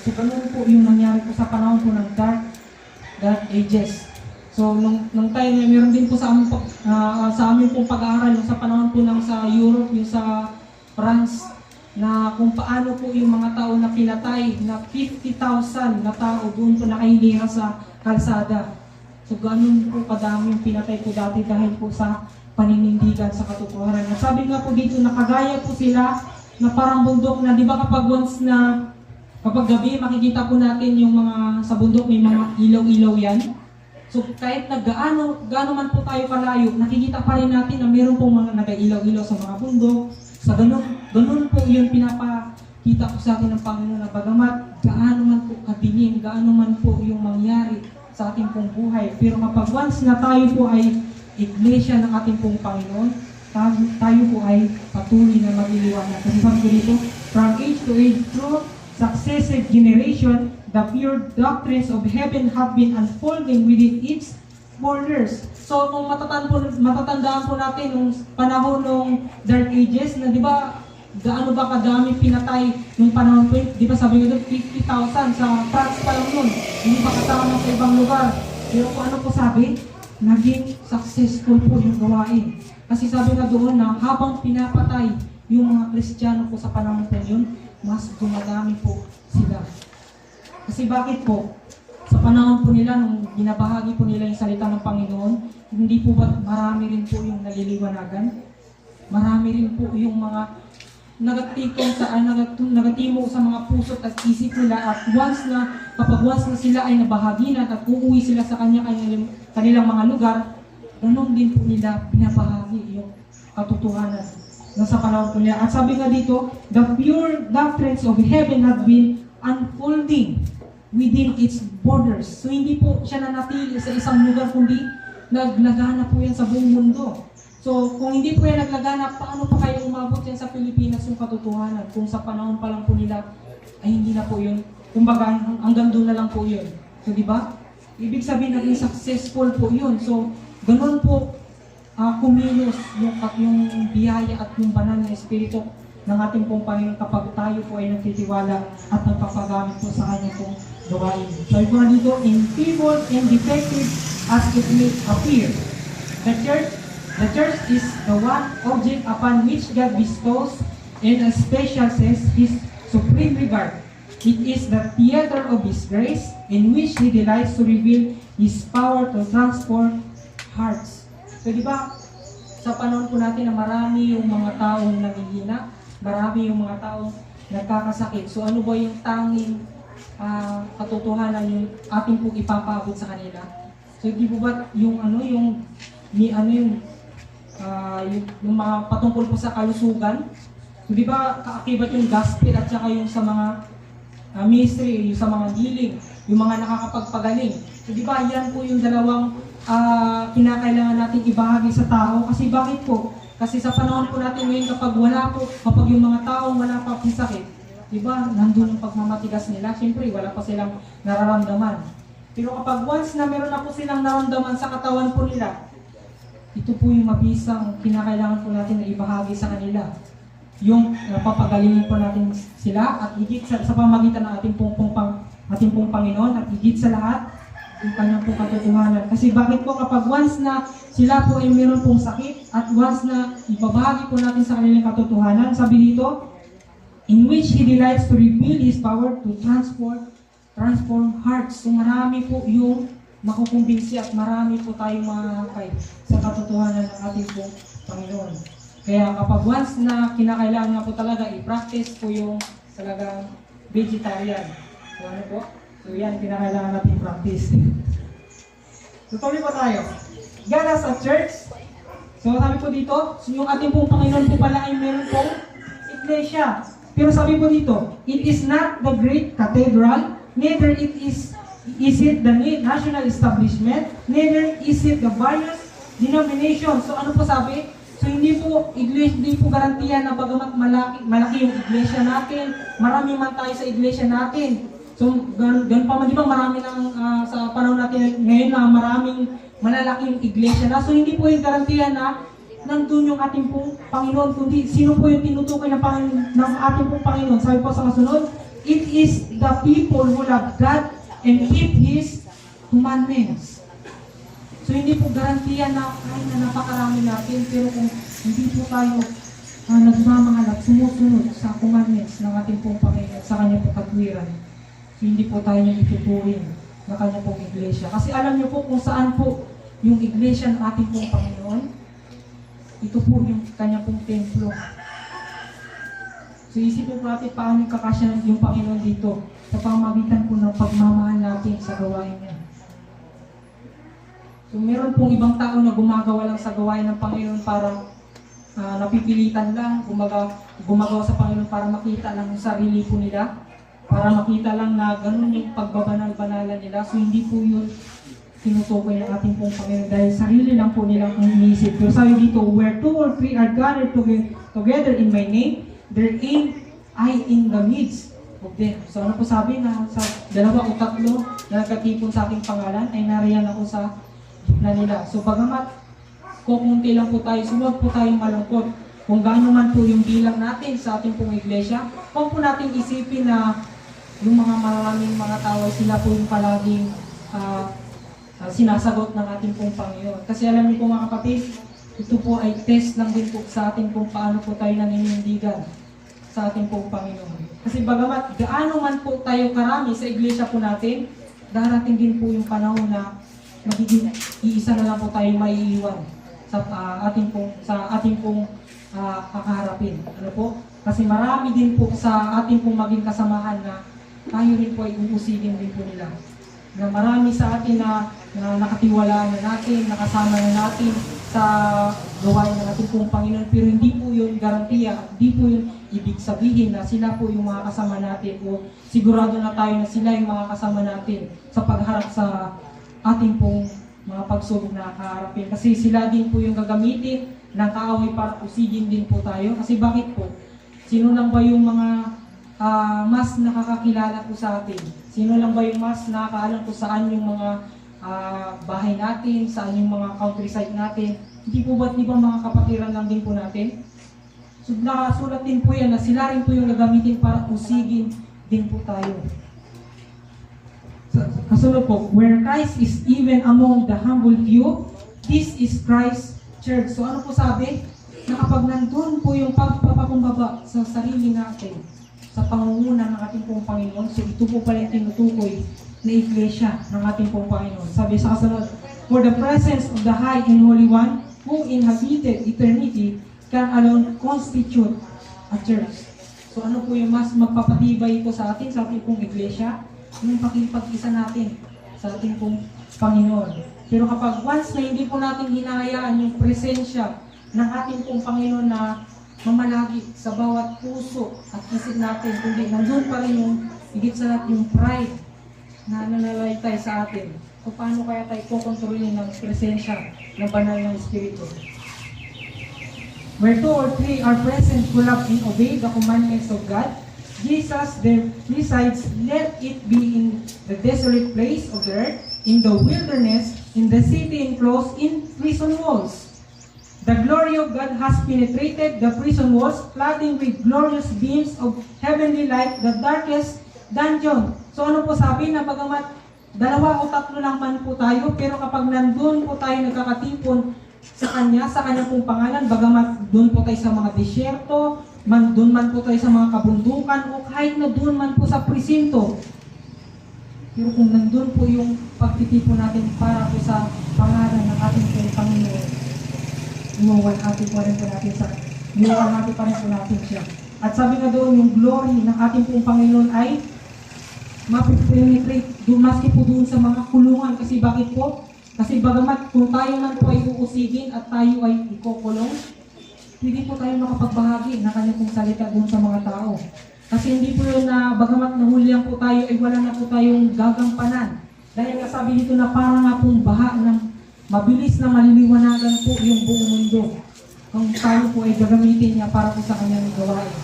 So, ganun po yung nangyari po sa panahon po ng Dark Ages. So, nung time na meron din po sa amin pong pag-aaral, sa panahon po ng sa Europe, yung sa France, na kung paano po yung mga tao na pinatay, na 50,000 na tao doon po nakahilira sa kalsada. So, ganun po kadami yung pinatay po dati dahil po sa paninindigan sa katotohanan. At sabi nga po dito, nakagaya po sila na parang bundok na, di ba kapag gabi, makikita po natin yung mga sa bundok, may mga ilaw-ilaw yan. So, kahit na gaano man po tayo kalayo, nakikita pa rin natin na meron pong mga nag-ilaw-ilaw sa mga bundok. Sa ganun po yun pinapakita ko sa atin ng Panginoon na bagamat gaano man po kadilim, gaano man po yung mangyari sa ating pong buhay. Pero kapag once na tayo po ay iglesia ng ating pong Panginoon, tayo po ay patuloy na magliliwanag. Kasi sabi ko dito, from age to age, through successive generation, the pure doctrines of heaven have been unfolding within its borders. So, kung matatandaan po natin nung panahon ng Dark Ages, na di ba, gaano ba kadami pinatay nung panahon po, di ba sabi nga doon, 50,000 sa France pa lang nun, hindi pa kasama sa ibang lugar. Pero kung ano po sabi, naging successful po yung gawain. Kasi sabi nga doon na habang pinapatay yung mga Kristiyano po sa panahon po yun, mas dumadami po sila. Kasi bakit po? Sa panahon po nila, nung binabahagi po nila yung salita ng Panginoon, hindi po ba marami rin po yung naliliwanagan? Marami rin po yung mga nagatimo sa mga puso at isip nila, at kapag once na sila ay nabahaginan at uuwi sila sa kanilang mga lugar, ganun din po nila binabahagi yung katotohanan na sa panahon po nila. At sabi nga dito, the pure doctrines of heaven have been unfolding within its borders. So hindi po siya nanatili sa isang lugar, kundi naglagana po yan sa buong mundo. So kung hindi po yan naglagana, paano pa kayo umabot yan sa Pilipinas yung katotohanan? Kung sa panahon pa lang po nila, ay hindi na po yun. Kumbaga, hanggang doon na lang po yun. So di ba? Ibig sabihin naging successful po yun. So ganun po kumilos yung biyaya at yung banal na espiritu ng ating pong Panginoon kapag tayo po ay nagtitiwala at nagpapagamit po sa kanya pong gawain. So ito na dito, in feeble and defective as it may appear, the church is the one object upon which God bestows and specializes His supreme regard. It is the theater of His grace in which He delights to reveal His power to transform hearts. So di ba, sa panahon po natin na marami yung mga taong nanghihina, marami yung mga taong nagkakasakit. So ano ba yung tanging katotohanan yung ating pong ipapabot sa kanila? So di po ba yung mga patungkol po sa kalusugan? So di ba kaakibat yung gospel at saka yung sa mga ministry, yung sa mga healing, yung mga nakakapagpagaling. So di ba yan po yung dalawang kinakailangan natin ibahagi sa tao. Kasi bakit po? Kasi sa panahon po natin ngayon, kapag yung mga taong wala pa pong sakit, di ba, nandun yung pagmamatigas nila, siyempre wala pa silang nararamdaman. Pero kapag once na meron na po silang nararamdaman sa katawan po nila, ito po yung mabisang kinakailangan po natin na ibahagi sa kanila. Yung papagalingin po natin sila at higit sa pamagitan ng ating pong Panginoon at higit sa lahat, yung kanyang pong katotohanan. Kasi bakit po kapag once na sila po ay meron pong sakit at once na ibabahagi po natin sa kanilang katotohanan, sabi dito, in which He delights to reveal His power to transform transform hearts. So marami po yung makukumbinsi at marami po tayong makakakay sa katotohanan ng ating po Panginoon. Kaya kapag once na kinakailangan nga po talaga, i-practice po yung talagang vegetarian. So ano po? So yan, kinakailangan natin practice. Tutuloy po tayo. God has a church. So sabi po dito, so yung ating pong Panginoon po pala ay meron pong iglesia. Pero sabi po dito, it is not the great cathedral, neither is it the national establishment, neither is it the various denominations. So ano po sabi? So hindi po garantiya na bagamat malaki yung iglesia natin, marami man tayo sa iglesia natin. So ganun pa man, di ba marami nang sa panahon natin ngayon na maraming malalaking iglesia na. So hindi po yung garantiya na nandun yung ating pong Panginoon, kundi sino po yung tinutukoy ng ating pong Panginoon. Sabi po sa kasunod, it is the people who love God and keep His commandments. So hindi po garantiya na kahit na napakarami natin, pero kung hindi po tayo nagmamahal at sumusunod sa commandments ng ating pong Panginoon, sa kanyang pong katwiran, so hindi po tayo niyang ituturing na kanyang pong iglesia. Kasi alam niyo po kung saan po yung iglesia ng ating pong Panginoon, ito po yung kanyang pong templo. So isipin po natin paano kakasya yung Panginoon dito sa pamamagitan po ng pagmamahal natin sa gawain niya. So meron pong ibang tao na gumagawa lang sa gawain ng Panginoon para napipilitan lang, gumagawa sa Panginoon para makita lang yung sarili po nila, para makita lang na ganun yung pagbabanal-banalan nila. So hindi po yun tinutukoy ng ating pong Panginoon dahil sarili lang po nilang iniisip. Pero sabi dito, where 2 or 3 are gathered together in my name, there am I in the midst of them. So ano po sabi na sa 2 o 3 na nagkatipon sa aking pangalan ay nariyan ako sa gitna nila. So bagamat kukunti lang po tayo, huwag po tayong malungkot kung gaano man po yung bilang natin sa ating pong iglesia. Huwag po natin isipin na yung mga maraming mga tao sila po yung palaging sinasagot ng ating pong Panginoon. Kasi alam niyo po mga kapatid, ito po ay test lang din po sa ating kung paano po tayo naninindigan sa ating pong Panginoon. Kasi bagamat gaano man po tayo karami sa iglesia po natin, darating din po yung panahon na magiging iisa na lang po tayo maiiwan sa ating pong kakaharapin. Ano po? Kasi marami din po sa ating pong maging kasamahan na tayo rin po ay uusigin din po nila. Na marami sa atin na nakatiwala na natin, nakasama na natin sa gawain ng ating pong Panginoon, pero hindi po yun garantiya at hindi po yun ibig sabihin na sila po yung mga kasama natin o sigurado na tayo na sila yung mga kasama natin sa pagharap sa ating pong mga pagsubok na kaharapin. Kasi sila din po yung gagamitin ng kaaway para usigin din po tayo. Kasi bakit po? Sino lang ba yung mga mas nakakakilala po sa atin? Sino lang ba yung mas nakakaalam po saan yung mga bahay natin, saan yung mga countryside natin? Hindi po ba't di ba mga kapatiran lang din po natin? So nakasulat din po yan na sila rin po yung gagamitin para usigin din po tayo. Kasunod po, where Christ is even among the humble few, this is Christ's church. So ano po sabi? Na kapag nandun po yung pagpapakumbaba sa sarili natin, sa pangunguna ng ating pong Panginoon, so ito po pala yung tinutukoy na iglesia ng ating pong Panginoon. Sabi sa kasunod, for the presence of the High and Holy One, who inhabited eternity, can alone constitute a church. So ano po yung mas magpapatibay po sa ating pong iglesia? Yung pakipag-isa natin sa ating pong Panginoon. Pero kapag once na hindi po natin hinahayaan yung presensya ng ating pong Panginoon na mamalagi sa bawat puso at isip natin, kundi nandun pa rin yung higit sa lahat yung pride na nanalalaytay sa atin. So paano kaya tayo kukontrolin ng presensya ng banal ng Espiritu? Where 2 or 3 are present who love and obey the commandments of God, Jesus there resides. Let it be in the desolate place of the earth, in the wilderness, in the city enclosed in prison walls. The glory of God has penetrated the prison walls, flooding with glorious beams of heavenly light the darkest dungeon. So ano po sabi na bagamat 2 o 3 lang man po tayo, pero kapag nandun po tayo nagkakatipon sa Kanya pong pangalan, bagamat doon po tayo sa mga disyerto, doon man po tayo sa mga kabundukan, o kahit na doon man po sa presinto, Pero kung nandun po yung pagtitipon natin para po sa pangalan ng ating Panginoon, inuwan natin pa rin po natin sa inuwan natin pa rin po natin siya. At sabi nga doon, yung glory ng ating pong Panginoon ay mapipenetrate maski po doon sa mga kulungan. Kasi bakit po? Kasi bagamat kung tayo man po ay uusigin at tayo ay ikukulong, hindi po tayo makapagbahagi ng kanya pong salita doon sa mga tao. Kasi hindi po yun na bagamat nahulyan po tayo ay wala na po tayong gagampanan. Dahil nga sabi dito na parang nga pong baha ng mabilis na maliliwanagan po yung buong mundo. Kung tayo po ay gagamitin niya para po sa kanyang gawain.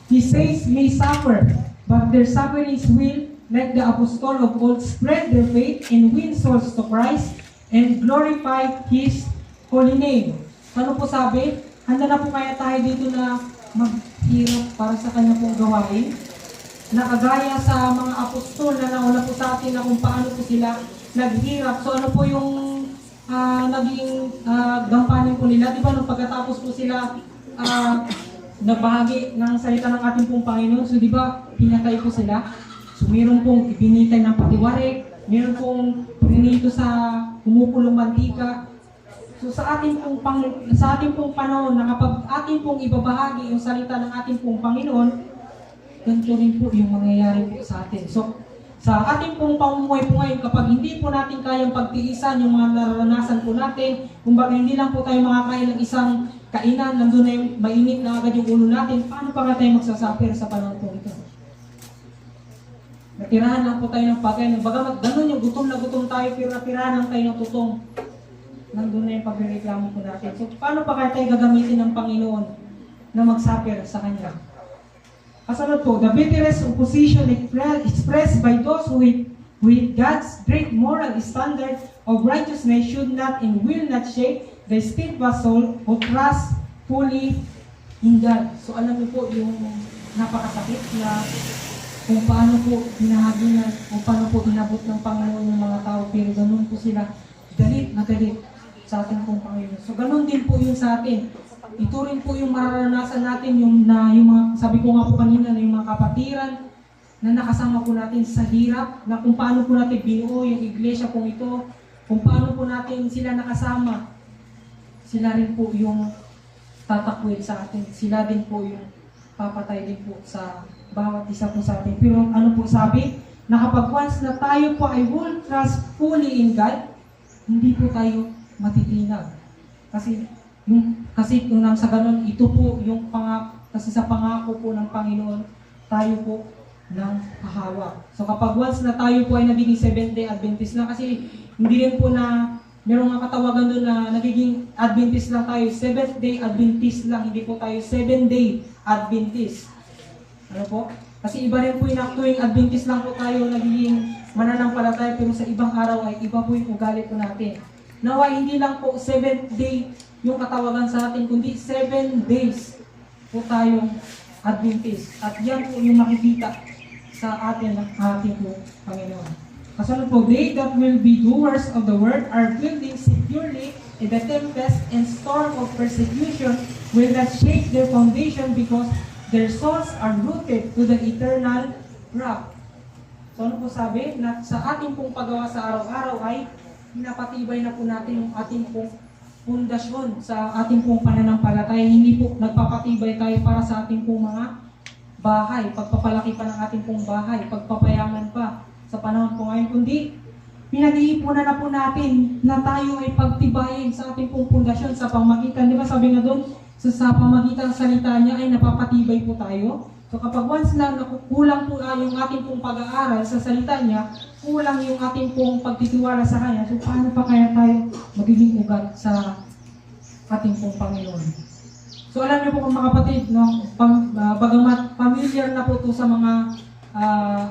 He says, may suffer, but their sufferings will, like the apostle of old, spread their faith and win souls to Christ and glorify His holy name. Ano po sabi? Handa na po kaya tayo dito na maghirap para sa kanya pong gawain? Nakagaya sa mga apostol na nauna po sa atin na kung paano po sila naghirap. So ano po yung naging gampanin po nila? Di ba nung pagkatapos po sila nagbahagi ng salita ng ating pong Panginoon, so di ba pinatay po sila? So meron pong ibinitay ng patiwarik, meron pong pinito sa kumupulong mantika. So sa ating pong panahon na kapag ating pong ibabahagi yung salita ng ating pong Panginoon, ganito rin po yung mangyayari po sa atin. So sa ating pong pamumuhay po ngayon, kapag hindi po natin kayang pagtiisan yung mga naranasan po natin, kumbaga hindi lang po tayo makakain ng isang kainan, nandun na yung mainit na agad yung ulo natin, paano pa tayo magsasuffer sa panahon po ito? Natirahan lang po tayo ng pagkain. Bagamat ganun yung gutom na gutom tayo, pero natirahan lang tayo ng tutong. Nandun na yung pagreklamo po natin. So, paano pa kaya tayo gagamitin ng Panginoon na mag-suffer sa Kanya? Kasunod po, the bitterest opposition expressed by those who with God's great moral standard of righteousness should not and will not shake the steadfast soul who trusts fully in God. So alam niyo po yung napakasakit na kung paano po hinahaginan, kung paano po inabot ng Panginoon ng mga tao, pero ganun po sila galit na galit sa ating pong Panginoon. So ganun din po yun sa atin. Ito rin po yung mararanasan natin, yung mga, sabi ko nga po kanina, na yung mga kapatiran na nakasama po natin sa hirap, na kung paano po natin binuo yung iglesia pong ito, kung paano po natin sila nakasama, sila rin po yung tatakwil sa atin. Sila din po yung papatay din po sa bawat isa po sa atin. Pero ano po sabi? Na kapag once na tayo po ay will trust fully in God, hindi po tayo matitinag. Kasi kung nang sa ganun, ito po yung kasi sa pangako po ng Panginoon, tayo po ng hahawak. So kapag once na tayo po ay nagiging Seventh-day Adventist na, kasi hindi rin po na merong mga katawagan doon na nagiging Adventist lang tayo, Seventh-day Adventist lang, hindi po tayo 7-day Adventist. Ano po? Kasi iba rin po yung tuwing Adventist lang po tayo nagiging mananampalataya, pero sa ibang araw ay iba po yung ugali po natin. Nawa, hindi lang po 7th day yung katawagan sa atin, kundi 7 days po tayong Adventist. At yan po yung makikita sa atin ng ating po Panginoon. Kasunod po, they that will be doers of the word are building securely in the tempest and storm of persecution will not shake their foundation because their souls are rooted to the eternal rock. So ano po sabi? Na sa ating pong paggawa sa araw-araw ay pinapatibay na po natin yung ating pong pundasyon sa ating pong pananampalataya. Hindi po nagpapatibay tayo para sa ating pong mga bahay, pagpapalaki pa ng ating pong bahay, pagpapayaman pa sa panahon po ngayon, kundi pinag-iipunan na po natin na tayo ay pagtibayin sa ating pong pundasyon sa pamagitan. Di ba sabi nga doon, sa pamagitan ng salita niya ay napapatibay po tayo. So kapag once lang kulang po yung ating pong pag-aaral sa salita niya, kulang yung ating pong pagtitiwala sa Kanya, so paano pa kaya tayo magiging ugat sa ating pong Panginoon? So alam niyo po kung mga kapatid, no, bagamat familiar na po ito sa mga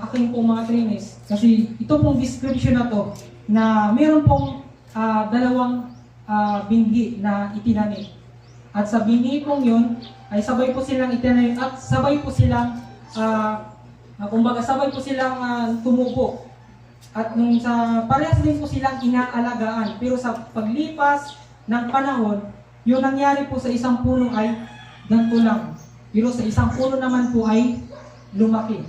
aking pong mga trainees, kasi ito pong description na to, na mayroon pong dalawang binhi na itinanim. At sa binhi pong yun, ay sabay po silang itinanim at sabay po silang, kumbaga sabay po silang tumubo. At nung parehas din po silang inaalagaan. Pero sa paglipas ng panahon, yung nangyari po sa isang puno ay ganito lang. Pero sa isang puno naman po ay lumaki.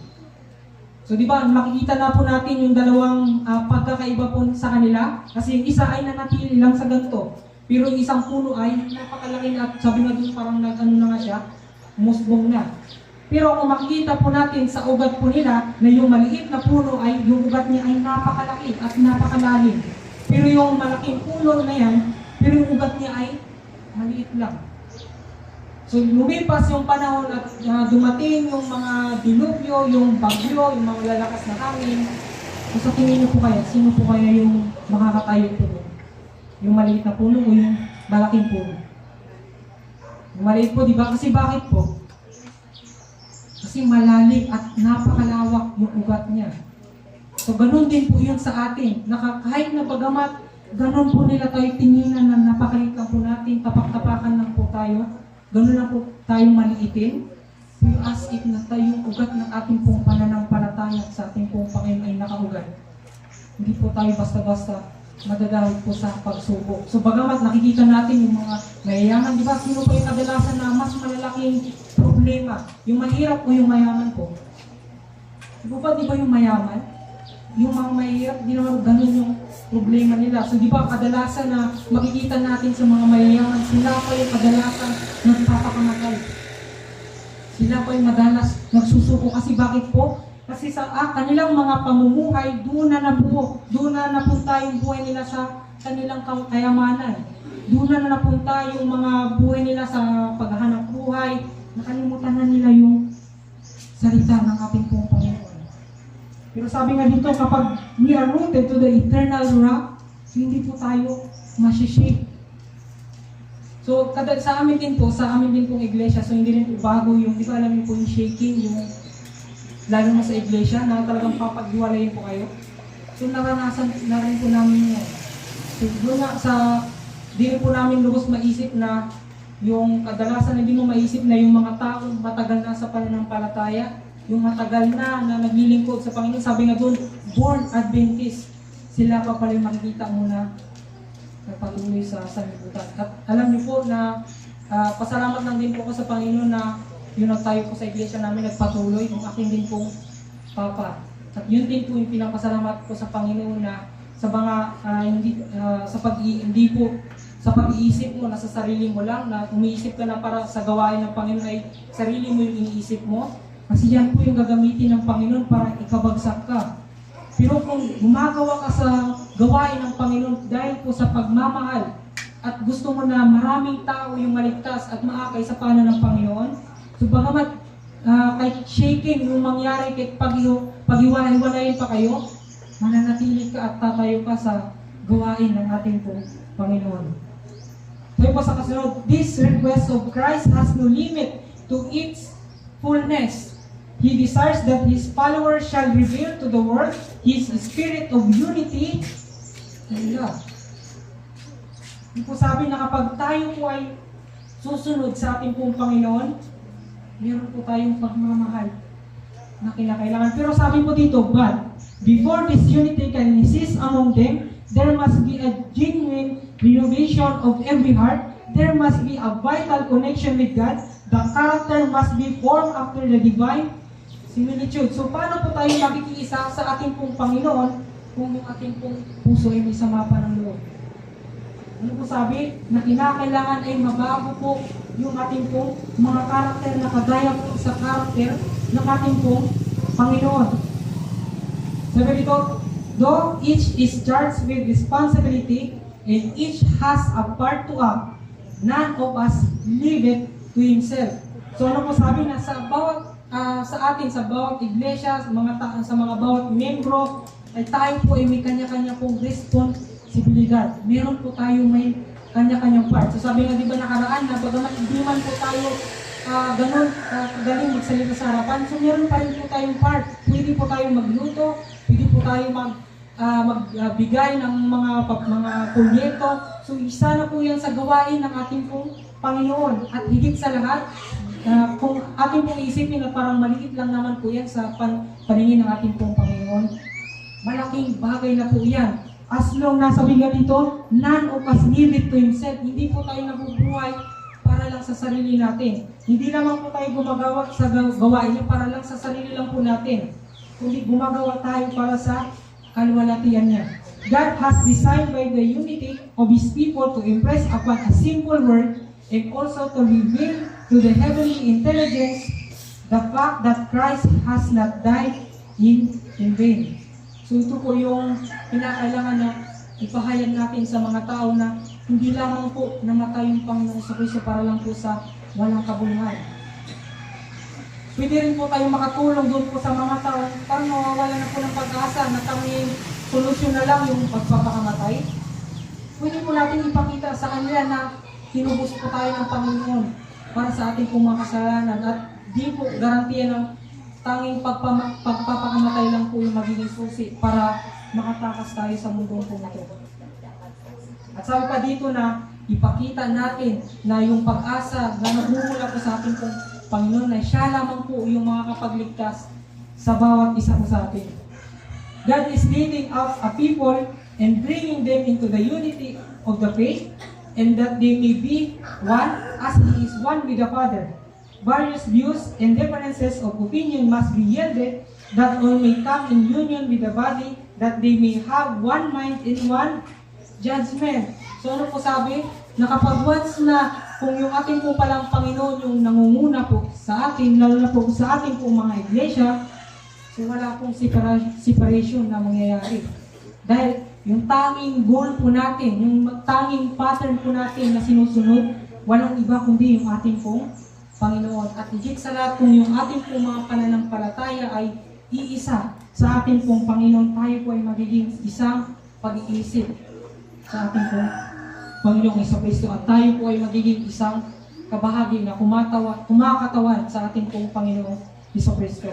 So di ba, makikita na po natin yung dalawang pagkakaiba po sa kanila. Kasi yung isa ay nanatili lang sa ganito. Pero yung isang puno ay napakalaki na at sabi nga doon parang nag-ano na nga siya, musbong na. Pero kung makikita po natin sa ugat po nila na yung maliit na puno ay yung ugat niya ay napakalaki at napakalalim. Pero yung malaking puno na yan, pero yung ugat niya ay maliit lang. So lumipas yung panahon at dumating yung mga dilubyo, yung bagyo, yung mga lalakas na hangin. So sa tingin niyo po kaya, sino po kaya yung makakatayo po doon? Yung maliit na puno o yung malaking puno? Yung maliit po, di ba? Kasi bakit po? Kasi malalim at napakalawak yung ugat niya. So ganun din po yun sa atin. Kahit na bagamat, ganun po nila tayo tinginan na napakaliit lang po natin, tapak-tapakan lang po tayo. Ganun lang po tayong maliitin. As if na tayong ugat ng ating pong pananampalataya sa ating pong Panginoon ay nakaugat. Hindi po tayo basta-basta madadahil po sa pagsubok. So bagamat nakikita natin yung mga mayayaman, di ba? Sino po yung kadalasan na mas malalaking problema? Yung mahirap o yung mayaman po? Di ba yung mayaman? Yung mga mahirap, di naman ganun yung problema nila. So di ba kadalasan na makikita natin sa mga mayayaman, sila pa yung kadalasan nagpapakamatay. Sila pa yung madalas nagsusuko. Kasi bakit po? Kasi sa kanilang mga pamumuhay, doon na napunta yung buhay nila sa kanilang kayamanan. Doon na napunta yung mga buhay nila sa paghahanap buhay. Nakalimutan na nila yung salita ng ating pong Panginoon. Pero sabi nga dito, kapag we are rooted to the eternal rock, so hindi po tayo masishake. So, sa amin din pong iglesia, so hindi rin po bago yung, di ba alam niyo po yung shaking, yung lalo na sa iglesia, na talagang papaghiwalayin po kayo. So, naranasan na rin po namin yan. So, doon nga di rin po namin lubos maisip na yung kadalasan hindi mo maisip na yung mga taong matagal na sa pananampalataya, yung matagal na naglilingkod sa Panginoon, sabi nga doon, born Adventist, sila pa pala yung makikita mo na nagpatuloy sa sanlibutan. At alam niyo po na pasalamat lang din po ako sa Panginoon na yun ang tayo po sa iglesia namin nagpatuloy, yung aking din pong papa. At yun din po yung pinapasalamat ko sa Panginoon na sa mga sa pag-iisip mo na sa sarili mo lang, na umiisip ka na para sa gawain ng Panginoon ay sarili mo yung iniisip mo. Kasi yan po yung gagamitin ng Panginoon para ikabagsak ka. Pero kung gumagawa ka sa gawain ng Panginoon dahil po sa pagmamahal at gusto mo na maraming tao yung maligtas at maakay sa paanan ng Panginoon, so bagamat kahit shaking yung mangyari, kahit paghiwalay-walayin pa kayo, mananatili ka at tatayo ka sa gawain ng ating po Panginoon. Sabi po sa kasunod, this request of Christ has no limit to its fullness. He desires that His followers shall reveal to the world His spirit of unity and love. Hindi po sabi na kapag tayo po ay susunod sa ating pong Panginoon, meron po tayong pagmamahal na kinakailangan. Pero sabi po dito, but before this unity can exist among them, there must be a genuine renovation of every heart. There must be a vital connection with God. The character must be formed after the divine similitude. So, paano po tayo makikiisa sa ating pong Panginoon kung yung ating pong puso ay may sama pa ng loob? Ano po sabi? Na kinakailangan ay mabago po yung ating pong mga karakter na kagaya po sa karakter ng ating pong Panginoon. Sabi dito, though each is charged with responsibility and each has a part to act, none of us leave it to himself. So ano po sabi na sa bawat sa bawat iglesia, sa mga bawat membro, ay tayo po ay may kanya-kanya pong responsibilidad. Meron po tayo may kanya-kanyang part. So sabi nga, di ba nakaraan na bagamat hindi man po tayo galing magsalita sa harapan, so meron pa rin po tayong part. Pwede po tayong magluto, pwede po tayong magbigay ng mga proyekto. So isa na po yan sa gawain ng ating pong Panginoon. At higit sa lahat, kung ating pong isipin na parang maliit lang naman po yan sa paningin ng ating pong Panginoon, malaking bagay na po yan. As long nasabi nga dito, none of us live it to himself. Hindi po tayo nabubuhay para lang sa sarili natin. Hindi naman po tayo gumagawa sa gawain niya para lang sa sarili lang po natin. kundi gumagawa tayo para sa kalwalatian niya. God has designed by the unity of His people to impress upon a simple word and also to reveal to the heavenly intelligence the fact that Christ has not died in vain. So ito po yung kinakailangan na ipahayag natin sa mga tao na hindi lamang po namatay yung Panginoon sa Kristo para lang po sa walang kabuluhan. Pwede rin po tayong makatulong doon po sa mga tao para mawawala na po ng pag-asa na tanging solusyon na lang yung pagpapakamatay. Pwede po natin ipakita sa kanila na tinubos po tayo ng Panginoon para sa ating pong mga kasalanan at di po garantiya ng tanging pagpapakamatay lang po yung magiging susi para makatakas tayo sa mundong po ito. At sabi pa dito na ipakita natin na yung pag-asa na nagmumula po sa ating pong Panginoon na siya lamang po yung makakapagligtas sa bawat isa po sa atin. God is leading up a people and bringing them into the unity of the faith and that they may be one as He is one with the Father. Various views and differences of opinion must be yielded that all may come in union with the body, that they may have one mind and one judgment. So ano po sabi? Na kapag once na kung yung ating po palang Panginoon yung nangunguna po sa atin, lalo na po sa ating po mga iglesia, so wala pong separation na mangyayari. Dahil yung tanging goal po natin, yung tanging pattern po natin na sinusunod, walang iba kundi yung ating pong Panginoon. At higit sa lahat, kung yung ating pong mga pananampalataya ay iisa sa ating pong Panginoon, tayo po ay magiging isang pag-iisip sa ating pong Panginoong Jesucristo at tayo po ay magiging isang kabahagi na kumakatawan sa ating pong Panginoong Jesucristo.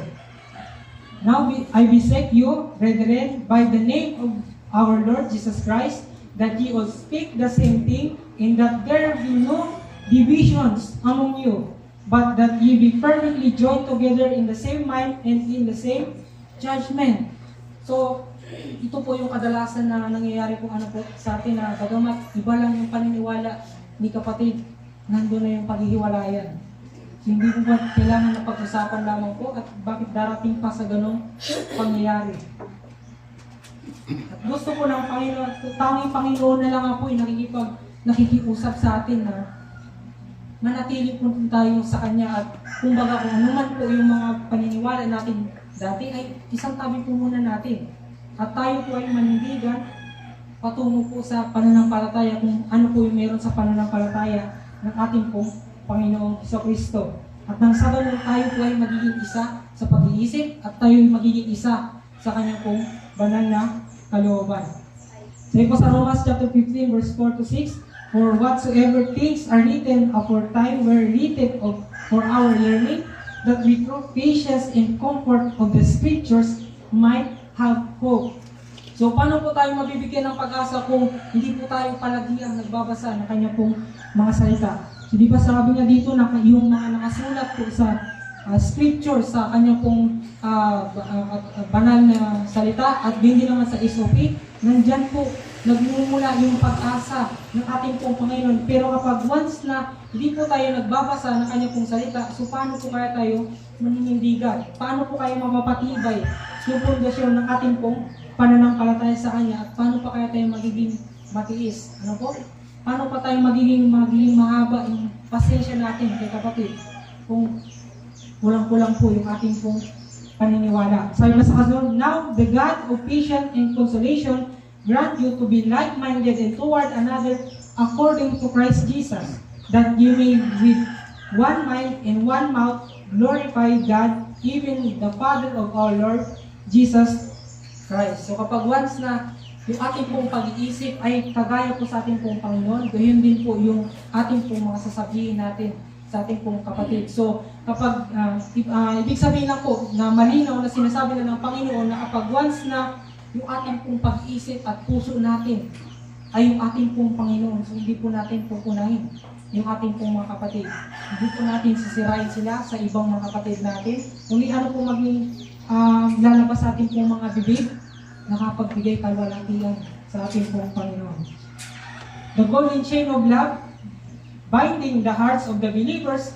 Now I beseech you, brethren, by the name of our Lord Jesus Christ, that ye all speak the same thing, and that there be no divisions among you, but that ye be perfectly joined together in the same mind and in the same judgment. So, ito po yung kadalasan na nangyayari po po sa atin na bagamat iba lang yung paniniwala ni kapatid, nandun na yung paghihiwalayan. So, hindi po ba kailangan na pag-usapan lamang po at bakit darating pa sa ganong pangyayari. At gusto po ng Panginoon, tanging Panginoon na lang po yung nakikiusap sa atin na manatili po tayo sa Kanya at kumbaga kung ano man po yung mga paniniwala natin dati ay isang tabi po muna natin. At tayo po ay manindigan patungo po sa pananampalataya kung ano po yung meron sa pananampalataya ng ating pong Panginoong Jesucristo. At nang sa ganun tayo po ay magiging isa sa pag-iisip at tayo ay magiging isa sa Kanyang pong banal na kalooban. Sabi po sa Romans chapter 15 verse 4 to 6, for whatsoever things are written aforetime were written for our learning, that we through patience and comfort of the Scriptures might have hope. So, paano po tayo mabibigyan ng pag-asa kung hindi po tayo palagi ang nagbabasa ng Kanya pong mga salita? So, di ba sabi nga dito na yung mga nakasulat po sa Scripture, sa Kanya pong banal na salita at hindi naman sa SOP, nandyan po nagmumula yung pag-asa ng ating pong Panginoon. Pero kapag once na hindi po tayo nagbabasa ng Kanya pong salita, so paano po kaya tayo maninindigan? Paano po kayo mapapatibay yung pundasyon ng ating pong pananampalataya sa Kanya at paano pa kaya tayo magiging matiis? Ano po? Paano pa tayo magiging mahaba yung pasensya natin kay kapatid kung kulang-kulang po yung ating pong paniniwala? Sabi na sa kasunod, now the God of patience and consolation grant you to be like-minded and toward another according to Christ Jesus, that you may with one mind and one mouth glorify God, even the Father of our Lord Jesus Christ. So kapag once na yung ating pong pag-iisip ay kagaya po sa ating pong Panginoon, gayon din po yung ating pong mga sasabihin natin sa ating pong kapatid. So kapag ibig sabihin na po na malinaw na sinasabi na ng Panginoon na kapag once na yung ating pong pag-iisip at puso natin ay yung ating pong Panginoon, so hindi po natin pupunahin yung ating pong mga kapatid. Hindi po natin sisirain sila sa ibang mga kapatid natin. Kung ano po maging lalabas sa ating pong mga bibig, nakapagbigay kalwalatian sa ating pong Panginoon. The golden chain of love, binding the hearts of the believers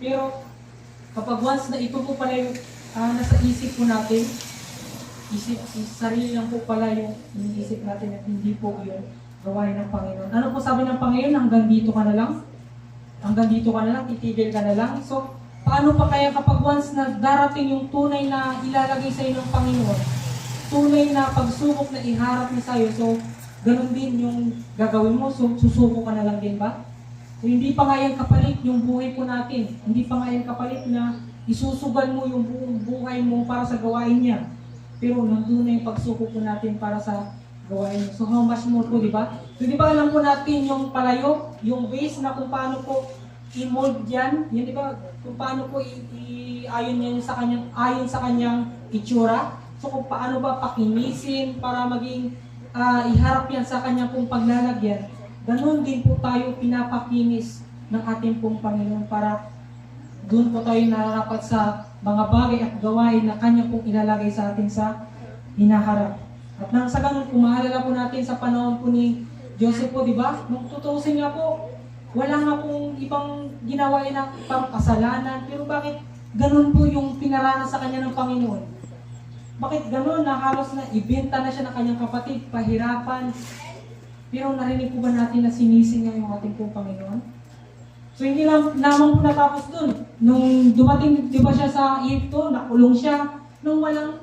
Pero kapag once na ito po pala yung nasa isip po natin, sarili lang po pala yung iniisip natin at hindi po yung gawain ng Panginoon. Ano po sabi ng Panginoon? Hanggang dito ka na lang? Hanggang dito ka na lang? Titigil ka na lang? So, paano pa kaya kapag once na darating yung tunay na ilalagay sa iyo ng Panginoon, tunay na pagsubok na iharap niya sa iyo, so, ganun din yung gagawin mo, so, susuko ka na lang din ba? So, hindi pa nga yan kapalit yung buhay po natin. Hindi pa nga yan kapalit na isusugal mo yung buong buhay mo para sa gawain niya. Pero nandun na yung pagsuko po natin para sa gawain niya. So how much more po, di ba? So di ba alam po natin yung palayo, yung ways na kung paano po i-mold yan, yun di ba? Kung paano po ayon yan sa kanyang, ayon sa kanyang itsura. So kung paano ba pakinisin para maging iharap yan sa kanyang pong paglalagyan. Ganun din po tayo pinapakinis ng ating pong Panginoon para doon po tayo nararapat sa mga bagay at gawain na Kanya pong ilalagay sa atin sa hinaharap. At nang sa ganun, kung maalala po natin sa panahon po ni Joseph po, di ba? Nung tutusin nga po, Wala nga pong ibang ginawa na pang kasalanan. Pero bakit ganun po yung pinaranas sa kanya ng Panginoon? Bakit ganun na halos na ibenta na siya ng kanyang kapatid, pahirapan? Pero narinig po ba natin na sinisi niya yung ating pong Panginoon? So hindi lang lamang po natapos dun. Nung dumating, di ba siya sa Egypto, nakulong siya nung walang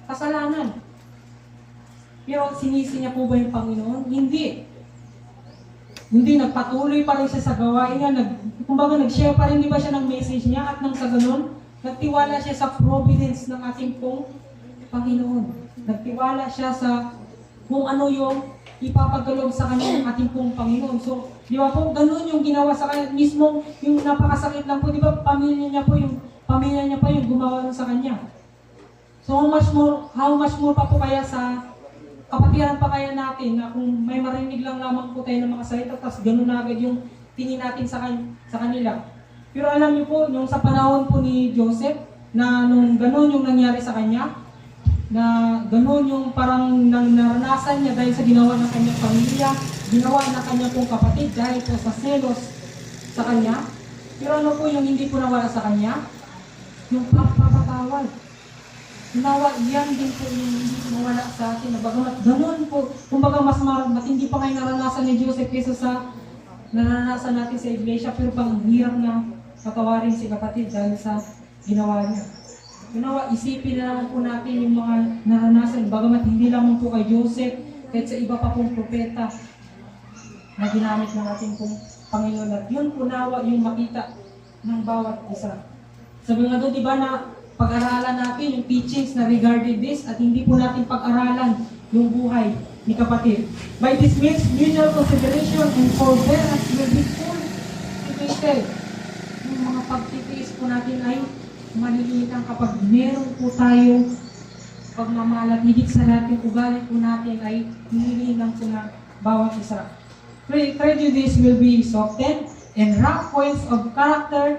kasalanan. Pero sinisi niya po ba yung Panginoon? Hindi. Hindi, nagpatuloy pa rin siya sa gawain niya. Kumbaga, nag-share pa rin di ba siya ng message niya at nang sa ganun, nagtiwala siya sa providence ng ating pong Panginoon. Nagtiwala siya sa kung ano yung ipapagalob sa kanya ng ating pong Panginoon. So, di ba po, ganun yung ginawa sa kanya. Mismo, yung napakasakit lang po, di ba, pamilya niya po yung gumawa sa kanya. So, how much more pa po kaya sa kapatiran pa kaya natin na kung may marinig lang lamang po tayo ng mga salita, tapos ganun na agad yung tingin natin sa kanila. Pero alam niyo po, yung sa panahon po ni Joseph, na nung ganun yung nangyari sa kanya, na ganun yung parang naranasan niya dahil sa ginawa ng kanyang pamilya, ginawa ng kanyang pong kapatid dahil po sa selos sa kanya. Pero ano po yung hindi po nawala sa kanya? Yung pagpapatawad. Nawa, yan din po yung hindi mawala sa atin. Bagamat ganun po, kumbaga mas matindi pa ngayon naranasan ni Joseph kaysa sa naranasan natin sa iglesia, pero pang hirap na patawarin si kapatid dahil sa ginawa niya. Nawa, isipin na naman po natin yung mga naranasan, bagamat hindi lamang po kay Joseph, kahit sa iba pa pong propeta na ginamit ng ating pong Panginoon. At yun po nawa yung makita ng bawat isa. Sabi nga doon, di ba na pag-aralan natin yung teachings na regarding this at hindi po natin pag-aralan yung buhay ni kapatid. By this means, mutual consideration and forbearance will be cultivated. Yung mga pagtitiis po natin ay malilitan kapag meron po tayo pagmamahal at higit sa lahat yung ugali po natin ay hinihilang po na bawat isa. Prejudice will be softened and rough points of character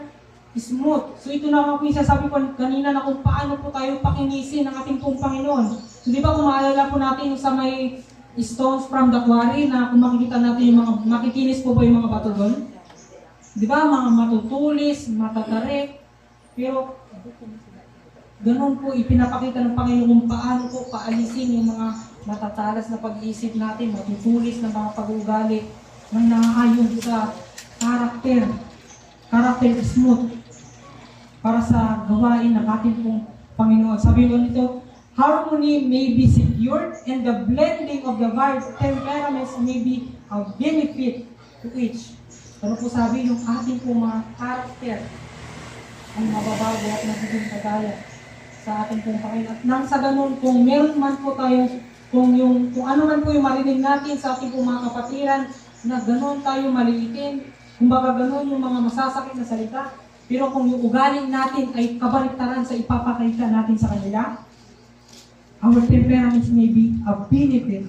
smooth. So ito na po yung sasabi ko kanina na kung paano po tayo pakinisin ng ating pong Panginoon. So di ba kung maalala po natin yung sa may stones from the quarry na kung makikita natin yung mga, makikinis po ba yung mga bato doon? Di ba? Mga matutulis, matatarik. Pero ganun po ipinapakita ng Panginoon kung paano po paalisin yung mga matatalas na pag-iisip natin, matutulis na mga pag-uugali ng nakaayon sa character smooth para sa gawain ng ating pong Panginoon. Sabi ko nito, harmony may be secured and the blending of the various temperaments may be a benefit to each. Ano po sabi, yung ating pong mga character ay mababago at nagiging kagaya sa ating pong Panginoon. At nang sa ganun, kung meron man po tayo, kung ano man po yung marinig natin sa ating pong mga kapatiran, na ganun tayo malilitin, kumbaga ganun yung mga masasakit na salita, pero kung yung ugaling natin ay kabaliktaran sa ipapakita natin sa kanila, our temperaments may be a benefit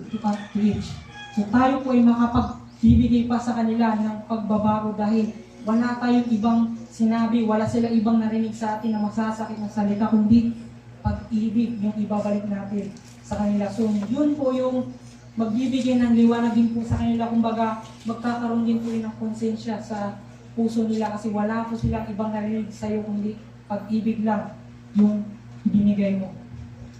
to each. So tayo po ay makapagbibigay pa sa kanila ng pagbabago dahil wala tayong ibang sinabi, wala sila ibang narinig sa atin na masasakit na salita, kundi pag-ibig yung ibabalik natin sa kanila. So yun po yung magbibigay ng liwanag din po sa kanila, kumbaga magkakaroon din po rin ng konsensya sa puso nila kasi wala po silang ibang narinig sa iyo kundi pag-ibig lang yung binigay mo.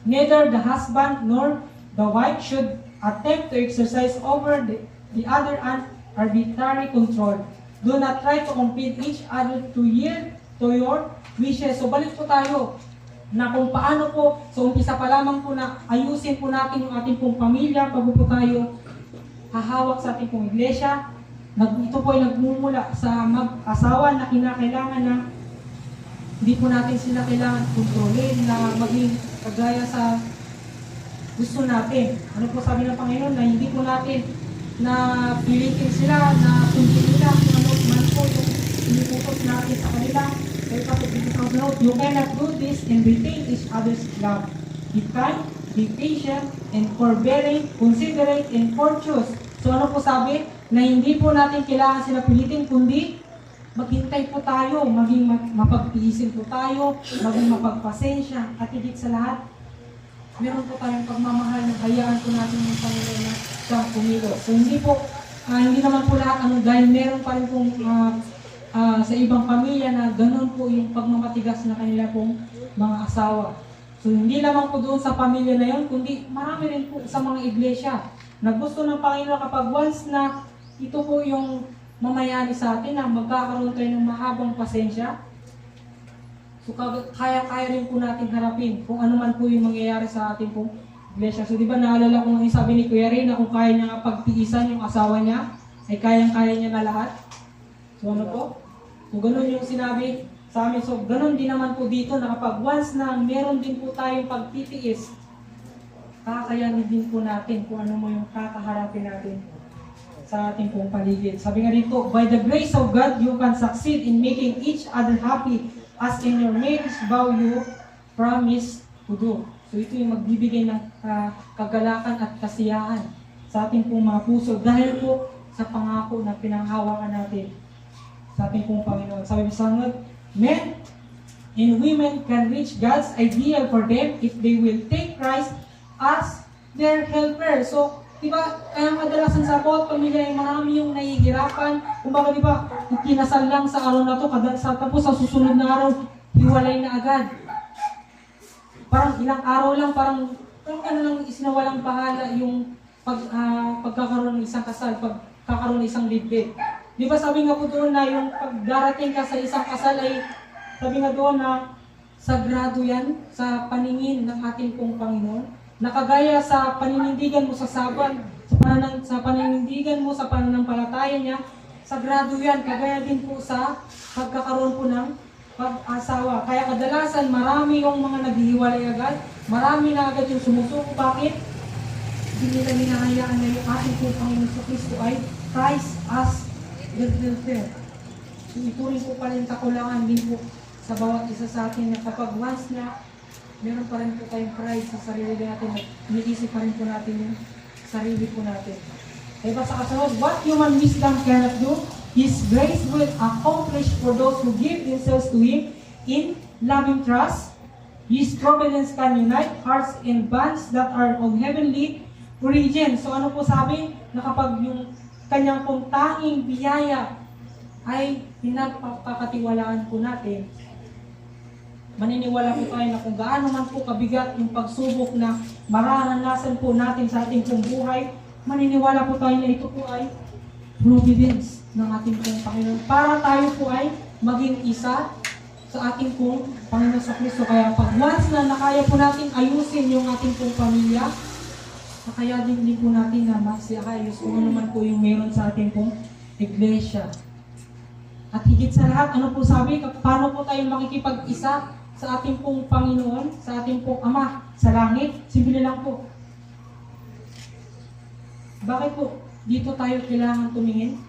Neither the husband nor the wife should attempt to exercise over the other an arbitrary control. Do not try to compete each other to yield to your wishes. So balik po tayo na kung paano po, so umpisa pa lamang po na ayusin po natin yung ating pong pamilya bago po tayo hahawak sa ating pong iglesia. Ito po ay nagmumula sa mag-asawa na kinakailangan na hindi po natin sila kailangan kontrolin na maging kagaya sa gusto natin. Ano po sabi ng Panginoon na hindi po natin na pilitin sila na sundin nila kung ano man po yung iniputos natin sa kanila. Kaya kapag ito note, you cannot do this and retain each other's love. Be kind, be patient, and forbearing, considerate, and courteous. So ano po sabi? Na hindi po natin kailangan sila pilitin, kundi maghintay po tayo, maging mapagtiisin po tayo, maging mapagpasensya, at higit sa lahat, meron po tayong pagmamahal na hayaan po natin yung Panginoon na siyang kumilos. So hindi po hindi naman po lahat dahil meron pa rin pong sa ibang pamilya na ganun po yung pagmamatigas na kanila pong mga asawa. So hindi lamang po doon sa pamilya na yun, kundi marami rin po sa mga iglesia na gusto ng Panginoon kapag once na ito po yung mamayani sa atin na magkakaroon tayo ng mahabang pasensya. So kaya-kaya rin po natin harapin kung ano man po yung mangyayari sa ating pong iglesia. So di ba naalala ko yung sabi ni Kuya Ray na kung kaya niya nga pagtiisan yung asawa niya, ay kayang-kaya niya na lahat. So ano po? So ganun yung sinabi sa amin. So ganun din naman po dito na kapag once na meron din po tayong pagtitiis, kakayanin din po natin kung ano mo yung kakaharapin natin sa ating pong paligid. Sabi nga dito, by the grace of God, you can succeed in making each other happy as in your marriage vow you promise to do. So ito yung magbibigay ng kagalakan at kasiyahan sa ating pong mga puso dahil po sa pangako na pinanghawakan natin sa ating pong Panginoon. Sabi sa men and women can reach God's ideal for them if they will take Christ as their helper. So, diba, kaya kadalasan sa bawat pamilya ay marami yung nahihirapan. Kumbaga, diba, kinasal lang sa araw na to, tapos sa susunod na araw, hiwalay na agad. Parang ilang araw lang, parang ano lang, isinawalang bahala yung pagkakaroon ng isang kasal, pagkakaroon ng isang libre. Di ba sabi nga po doon na yung pagdarating ka sa isang kasal ay, sabi nga doon na sagrado yan sa paningin ng ating pong Panginoon. Nakagaya sa paninindigan mo sa saban, sa paninindigan mo sa pananampalataya niya, sagrado yan. Kagaya din po sa pagkakaroon po ng pag-asawa. Kaya kadalasan marami yung mga naghihiwalay agad, marami na agad yung sumusuko. Bakit? Hindi nila hinahayaan na yung ating pong Panginoon sa Kristo ay Christ as the helper. So ito rin po pala yung kakulangan din po sa bawat isa sa atin na kapag once na meron pa rin po tayong pride sa sarili natin at iniisip pa rin po natin yung sarili po natin. Diba sa kasunod, what human wisdom cannot do, His grace will accomplish for those who give themselves to Him in loving trust. His providence can unite hearts and bonds that are of heavenly origin. So ano po sabi? Na kapag yung kanyang pong tanging biyaya ay pinagpapakatiwalaan po natin, maniniwala po tayo na kung gaano man po kabigat yung pagsubok na mararanasan po natin sa ating pong buhay, maniniwala po tayo na ito po ay providence ng ating pong Panginoon. Para tayo po ay maging isa sa ating pong Panginoon sa Kristo. Kaya pag once na nakaya po natin ayusin yung ating pong pamilya, nakaya din po natin na masiayos kung ano man po yung meron sa ating pong iglesia. At higit sa lahat, ano po sabi, paano po tayo makikipag-isa sa ating pong Panginoon, sa ating pong Ama sa langit? Simple lang po. Bakit po dito tayo kailangan tumingin?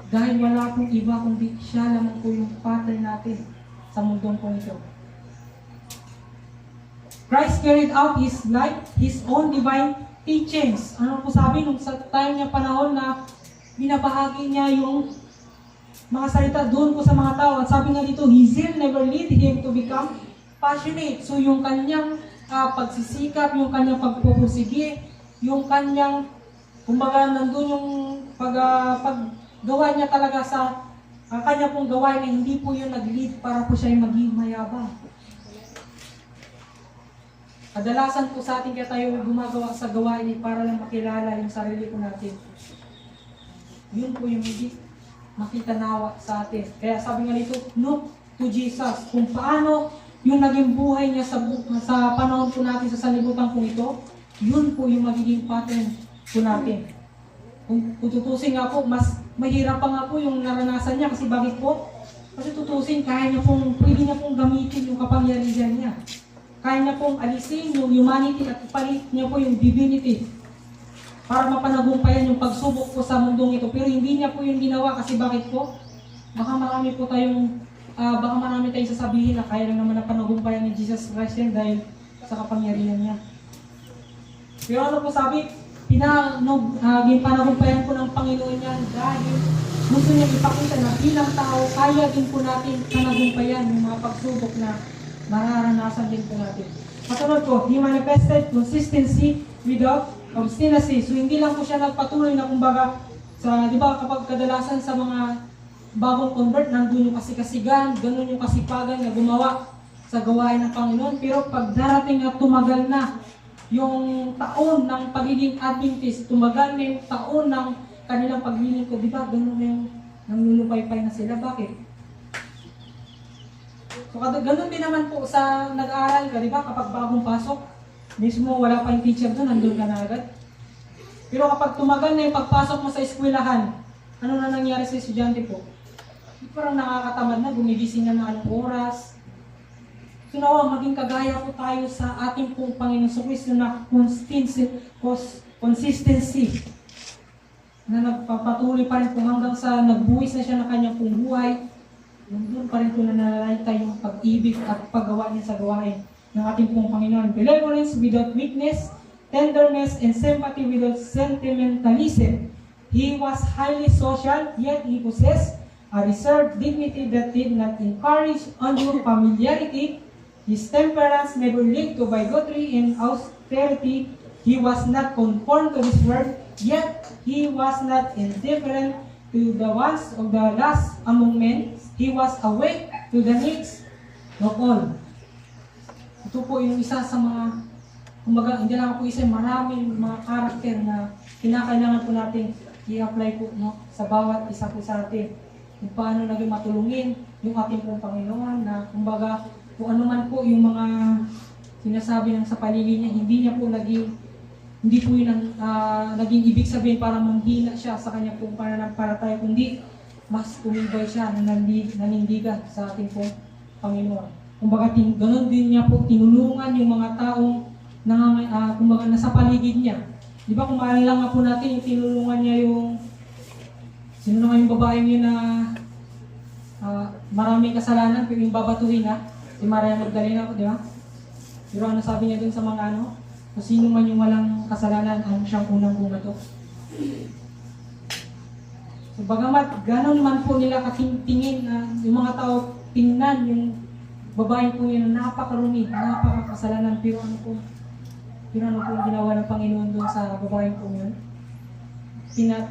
Dahil wala pong iba kundi siya lamang po yung Father natin sa mundong po ito. Christ carried out His life, His own divine teachings. Ano po sabi nung sa time niya panahon na binabahagi niya yung mga salita doon po sa mga tao. At sabi nga dito, His zeal never lead Him to become passionate. So yung kanyang pagsisikap, yung kanyang pagpupursige, yung kanyang, kumbaga nandun yung paggawa niya talaga sa kanya pong gawain na hindi po yun nag-lead para po siya maging mayabang. Kadalasan po sa atin kaya tayo gumagawa sa gawain para lang makilala yung sarili po natin. Yun po yung hindi makita nawa sa atin. Kaya sabi nga nito, look to Jesus. Kung paano yung naging buhay niya sa panahon po natin sa sanlibutan po ito, yun po yung magiging pattern po natin. Kung tutusin nga po, mas mahirap pa nga po yung naranasan niya kasi bakit po? Kasi tutusin, pwede niya pong gamitin yung kapangyarihan niya. Kaya niya pong alisin yung humanity at ipalit niya po yung divinity para mapanagumpayan yung pagsubok po sa mundong ito. Pero hindi niya po yung ginawa kasi bakit po? Baka marami tayong sasabihin na kaya lang naman na panagumpayan ni Jesus Christ yan dahil sa kapangyarihan niya. Pero ano po sabi? Panagumpayan po ng Panginoon yan dahil gusto niya ipakita na bilang tao, kaya din po natin panagumpayan yung mga pagsubok na mararanasan din po natin. Kasunod po, He manifested consistency without obstinacy. So hindi lang po siya nagpatuloy na kumbaga Di ba kapag kadalasan sa mga bagong convert, nandun yung kasikasigan, ganun yung kasipagan na gumawa sa gawain ng Panginoon. Pero pag darating at tumagal na yung taon ng pagiging Adventist, tumagal na yung taon ng kanilang paglilingkod, di ba? Ganun na yung nanglulupay-pay na sila. Bakit? So, ganun din naman po sa nag-aaral ka, di ba? Kapag bagong pasok, mismo wala pa yung teacher doon, nandun ka na agad. Pero kapag tumagal na yung pagpasok mo sa eskwelahan, ano na nangyari sa estudyante po? Parang nakakatamad na, gumigising na ng anong oras. So nawa, maging kagaya po tayo sa ating pong Panginoon Kristo na consistency na nagpapatuloy pa rin po hanggang sa nagbuwis na siya ng kanyang pong buhay. Doon pa rin po na nalalita yung pag-ibig at paggawa niya sa gawain ng ating pong Panginoon. Benevolence without weakness, tenderness and sympathy without sentimentalism. He was highly social, yet he possessed a reserved dignity that did not encourage undue familiarity. His temperance never led to bigotry and austerity. He was not conformed to this world, yet he was not indifferent to the wants of the last among men. He was awake to the needs of all. Ito po yung isa sa mga, kumbaga, hindi lang po isa, maraming mga karakter na kinakailangan po natin i-apply po sa bawat isa po sa atin. Kung paano naging matulungin yung ating pong Panginoon na, kumbaga, kung ano man po yung mga sinasabi ng sa paligid niya, hindi niya po hindi po yun naging ibig sabihin para manghina siya sa kanya pong pananampalataya, kundi mas tumibay siya na nanindigan sa ating pong Panginoon. Kumbaga, ganun din niya po tinulungan yung mga taong kumbaga, nasa paligid niya. Di ba kung maalala nga po natin, yung tinulungan niya sino na yung babaeng yun na maraming kasalanan, pero yung babatuhin na, si Maria Magdalena po, di ba? Pero ano sabi niya dun sa mga kung sino man yung walang kasalanan, ang siyang unang bumato. So bagamat ganon man po nila katingtingin na yung mga tao tingnan yung babaeng po yun na napakarumi, napakasalanan, pero ano po ginawa ng Panginoon doon sa babaeng po yun?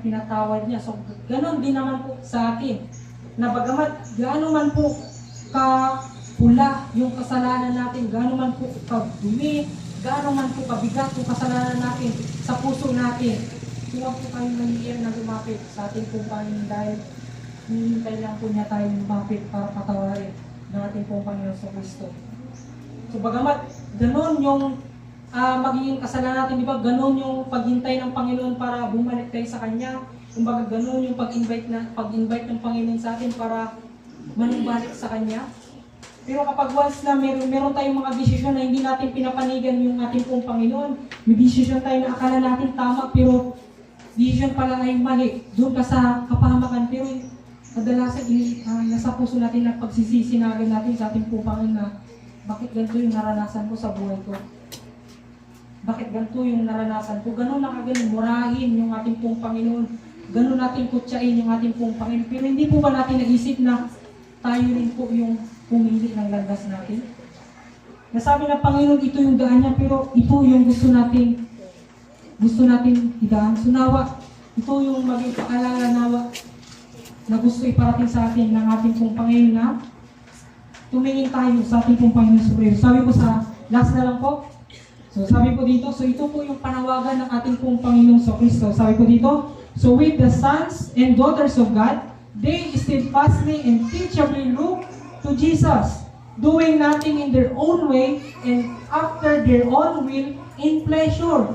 Pinatawad niya. So, ganon din naman po sa atin. Na bagamat gaano man po kapula yung kasalanan natin, gaano man po kadumi, gaano man po kabigat yung kasalanan natin sa puso natin, huwag po kayong nangiyan na lumapit sa ating pong Panginoon dahil hinihintay lang po niya tayo lumapit para patawarin ng ating pong Panginoon sa Kristo. So, bagamat ganon yung magiging kasalanan natin, di ba? Ganun yung paghintay ng Panginoon para bumalik tayo sa Kanya. Kumbaga, ganun yung pag-invite ng Panginoon sa atin para manubalik sa Kanya. Pero kapag once na meron tayong mga desisyon na hindi natin pinapanigan yung ating pong Panginoon, may desisyon tayo na akala natin tama, pero desisyon pala ay mali. Doon ka sa kapahamakan, pero kadalasan nasa puso natin na pagsisisinagan natin sa ating pong Panginoon na bakit ganito yung naranasan ko sa buhay ko? Bakit ganito yung naranasan ko? Ganun na kagaling, murahin yung ating pong Panginoon. Ganun natin kutsain yung ating pong Panginoon. Pero hindi po ba natin naisip na tayo rin po yung pumili ng landas natin? Nasabi ng Panginoon, ito yung daan niya, pero ito yung gusto natin idaan. Sunawa, ito yung maging paalala nawa na gusto iparating sa atin ng ating pong Panginoon na tumingin tayo sa ating pong Panginoon Supremo. Sabi ko sa last na lang po, so sabi po dito, so ito po yung panawagan ng ating pong Panginoong Kristo. Sabi po dito, so with the sons and daughters of God, they steadfastly and teachably look to Jesus, doing nothing in their own way and after their own will in pleasure.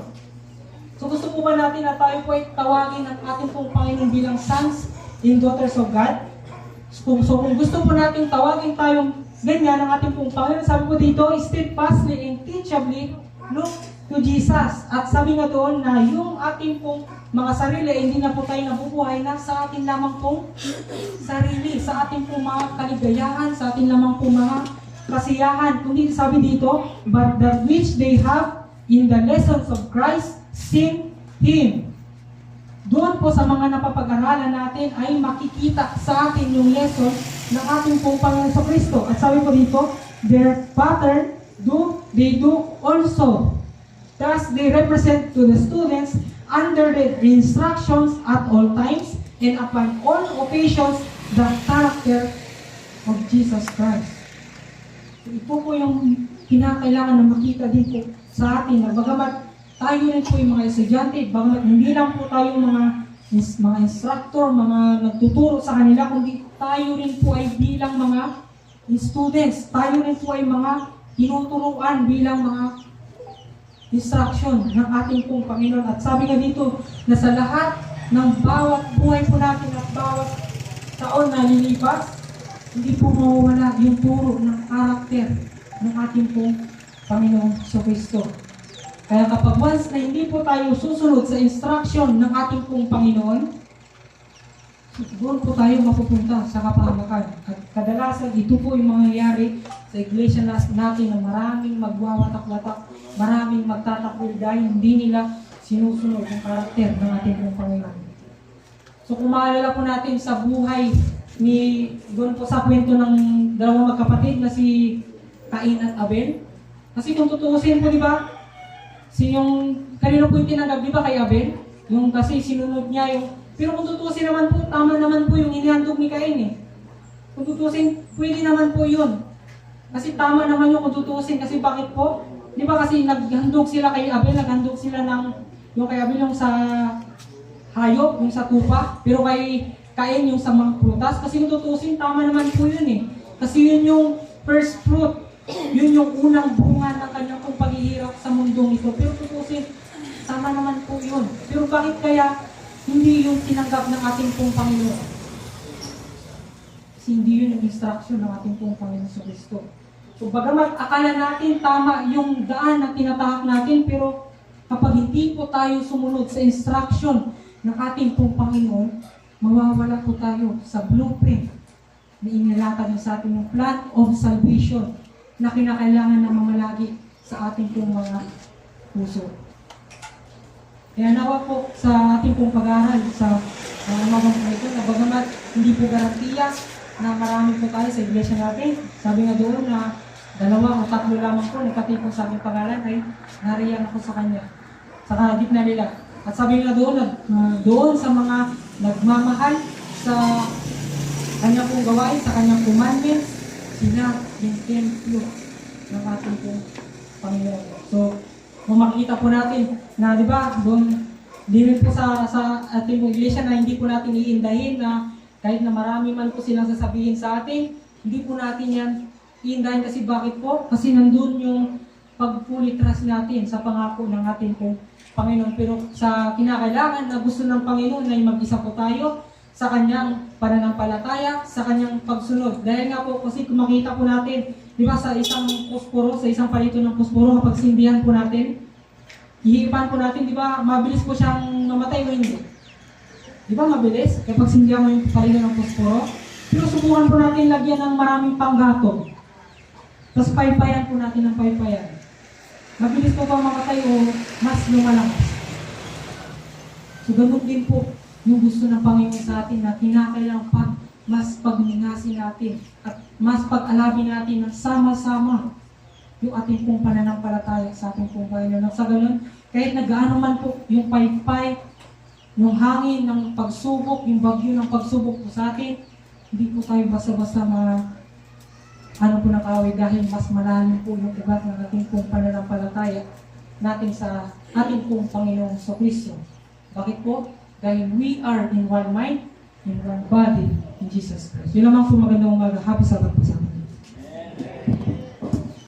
So gusto po ba natin na tayo po ay tawagin ng ating pong Panginoon bilang sons and daughters of God? So kung gusto po natin tawagin tayong ganyan ng ating pong Panginoon, sabi po dito, steadfastly and teachably look to Jesus. At sabi nga doon na yung ating pong mga sarili, hindi na po tayo nabubuhay na sa ating lamang pong sarili, sa ating pong mga kaligayahan, sa ating lamang pong mga kasiyahan. Kundi sabi dito, but that which they have in the lessons of Christ, sing Him. Doon po sa mga napapag-aralan natin ay makikita sa atin yung lesson ng ating pong Panginoon sa Kristo. At sabi po dito, their pattern they do also. Thus, they represent to the students under the instructions at all times and upon all occasions the character of Jesus Christ. So, ito po yung kinakailangan na makita dito sa atin na bagamat tayo rin po yung mga estudyante, bagamat hindi lang po tayo mga instructor, mga nagtuturo sa kanila, kundi tayo rin po ay bilang mga students, tayo rin po ay mga tinuturuan bilang mga instruction ng ating pong Panginoon. At sabi nga dito na sa lahat ng bawat buhay po natin at bawat taon na lilipas, hindi po mawawala yung turo ng karakter ng ating pong Panginoong Kristo. Kaya kapag once na hindi po tayo susunod sa instruction ng ating pong Panginoon, doon po tayo mapupunta sa kapahamakan. At kadalasan ito po yung mangyayari sa iglesia natin na maraming magwawatak-watak, maraming magtatakwil dahil hindi nila sinusunod yung karakter ng ating pong Panginoon. So kung maalala po natin sa buhay ni, doon po sa kwento ng dalawang magkapatid na si Cain at Abel, kasi kung tutuusin po, di ba, yung kanino po yung tinanggap, di ba, kay Abel? Yung kasi sinunod niya yung, pero kung tutusin naman po, tama naman po yung inihandog ni Cain eh. Kung tutusin, pwede naman po yun. Kasi tama naman yung kung tutusin, kasi bakit po? Di ba kasi naghandog sila kay Abel, naghandog sila ng, yung kay Abel yung sa hayop, yung sa tupa, pero kay Cain yung sa mga prutas, kasi kung tutusin, tama naman po yun eh. Kasi yun yung first fruit. Yun yung unang bunga ng kanyang kong paghihirap sa mundong ito. Pero tutusin, tama naman po yun. Pero bakit kaya hindi yung tinanggap ng ating pong Panginoon? Kasi hindi yun ang instruction ng ating pong Panginoon sa Kristo. So bagamat akala natin tama yung daan na tinatahak natin, pero kapag hindi po tayo sumunod sa instruction ng ating pong Panginoon, mawawala po tayo sa blueprint na inilatag sa ating yung plan of salvation na kinakailangan na mamalagi sa ating pong mga puso. Kaya nawa po sa ating pong pag-aaral sa mga ito, na bagamat hindi po garantiya na marami po tayo sa iglesia natin. Sabi nga doon na 2 o 3 lamang po nagkatipon sa ating pangalan ay nariyan ako sa Kanya, sa gitna nila. At sabi nga doon na doon sa mga nagmamahal sa Kanyang pong gawain, sa Kanyang commandments, sila yung templo ng ating pong Panginoon. So, kung makikita po natin na, di ba, doon, di rin po sa ating iglesia na hindi po natin iindahin na kahit na marami man po silang sasabihin sa atin, hindi po natin yan iindahin kasi bakit po? Kasi nandun yung pag-fully trust natin sa pangako ng ating pong Panginoon. Pero sa kinakailangan na gusto ng Panginoon ay mag-isa po tayo sa Kanyang pananampalataya, sa Kanyang pagsunod. Dahil nga po, kasi kung makita po natin, di ba sa isang posporo, sa isang palito ng posporo, kapag sindihan po natin, ihipan po natin, di ba, mabilis po siyang namatay o hindi? Di ba mabilis? Kapag sindihan mo yung palito ng posporo, pero subukan po natin lagyan ng maraming panggatong. Tapos paypayan po natin ng paypayan. Mabilis po ba mamatay o mas lumalakas? So, ganun din po yung gusto ng Panginoon sa atin na kinakailangan mas pagningasin natin at mas pag-alabin natin ng sama-sama yung ating pong pananampalataya sa ating pong Panginoon. At sa ganun, kahit nagaano man po yung paypay, yung hangin ng pagsubok, yung bagyo ng pagsubok po sa atin, hindi po tayo basta-basta nakaway dahil mas malalim po yung ugat ng ating pong pananampalataya natin sa ating pong Panginoong Kristo. Bakit po? Dahil we are in one mind, in one body, in Jesus Christ. Yun naman po magandang umaga. Happy Sabbath po sa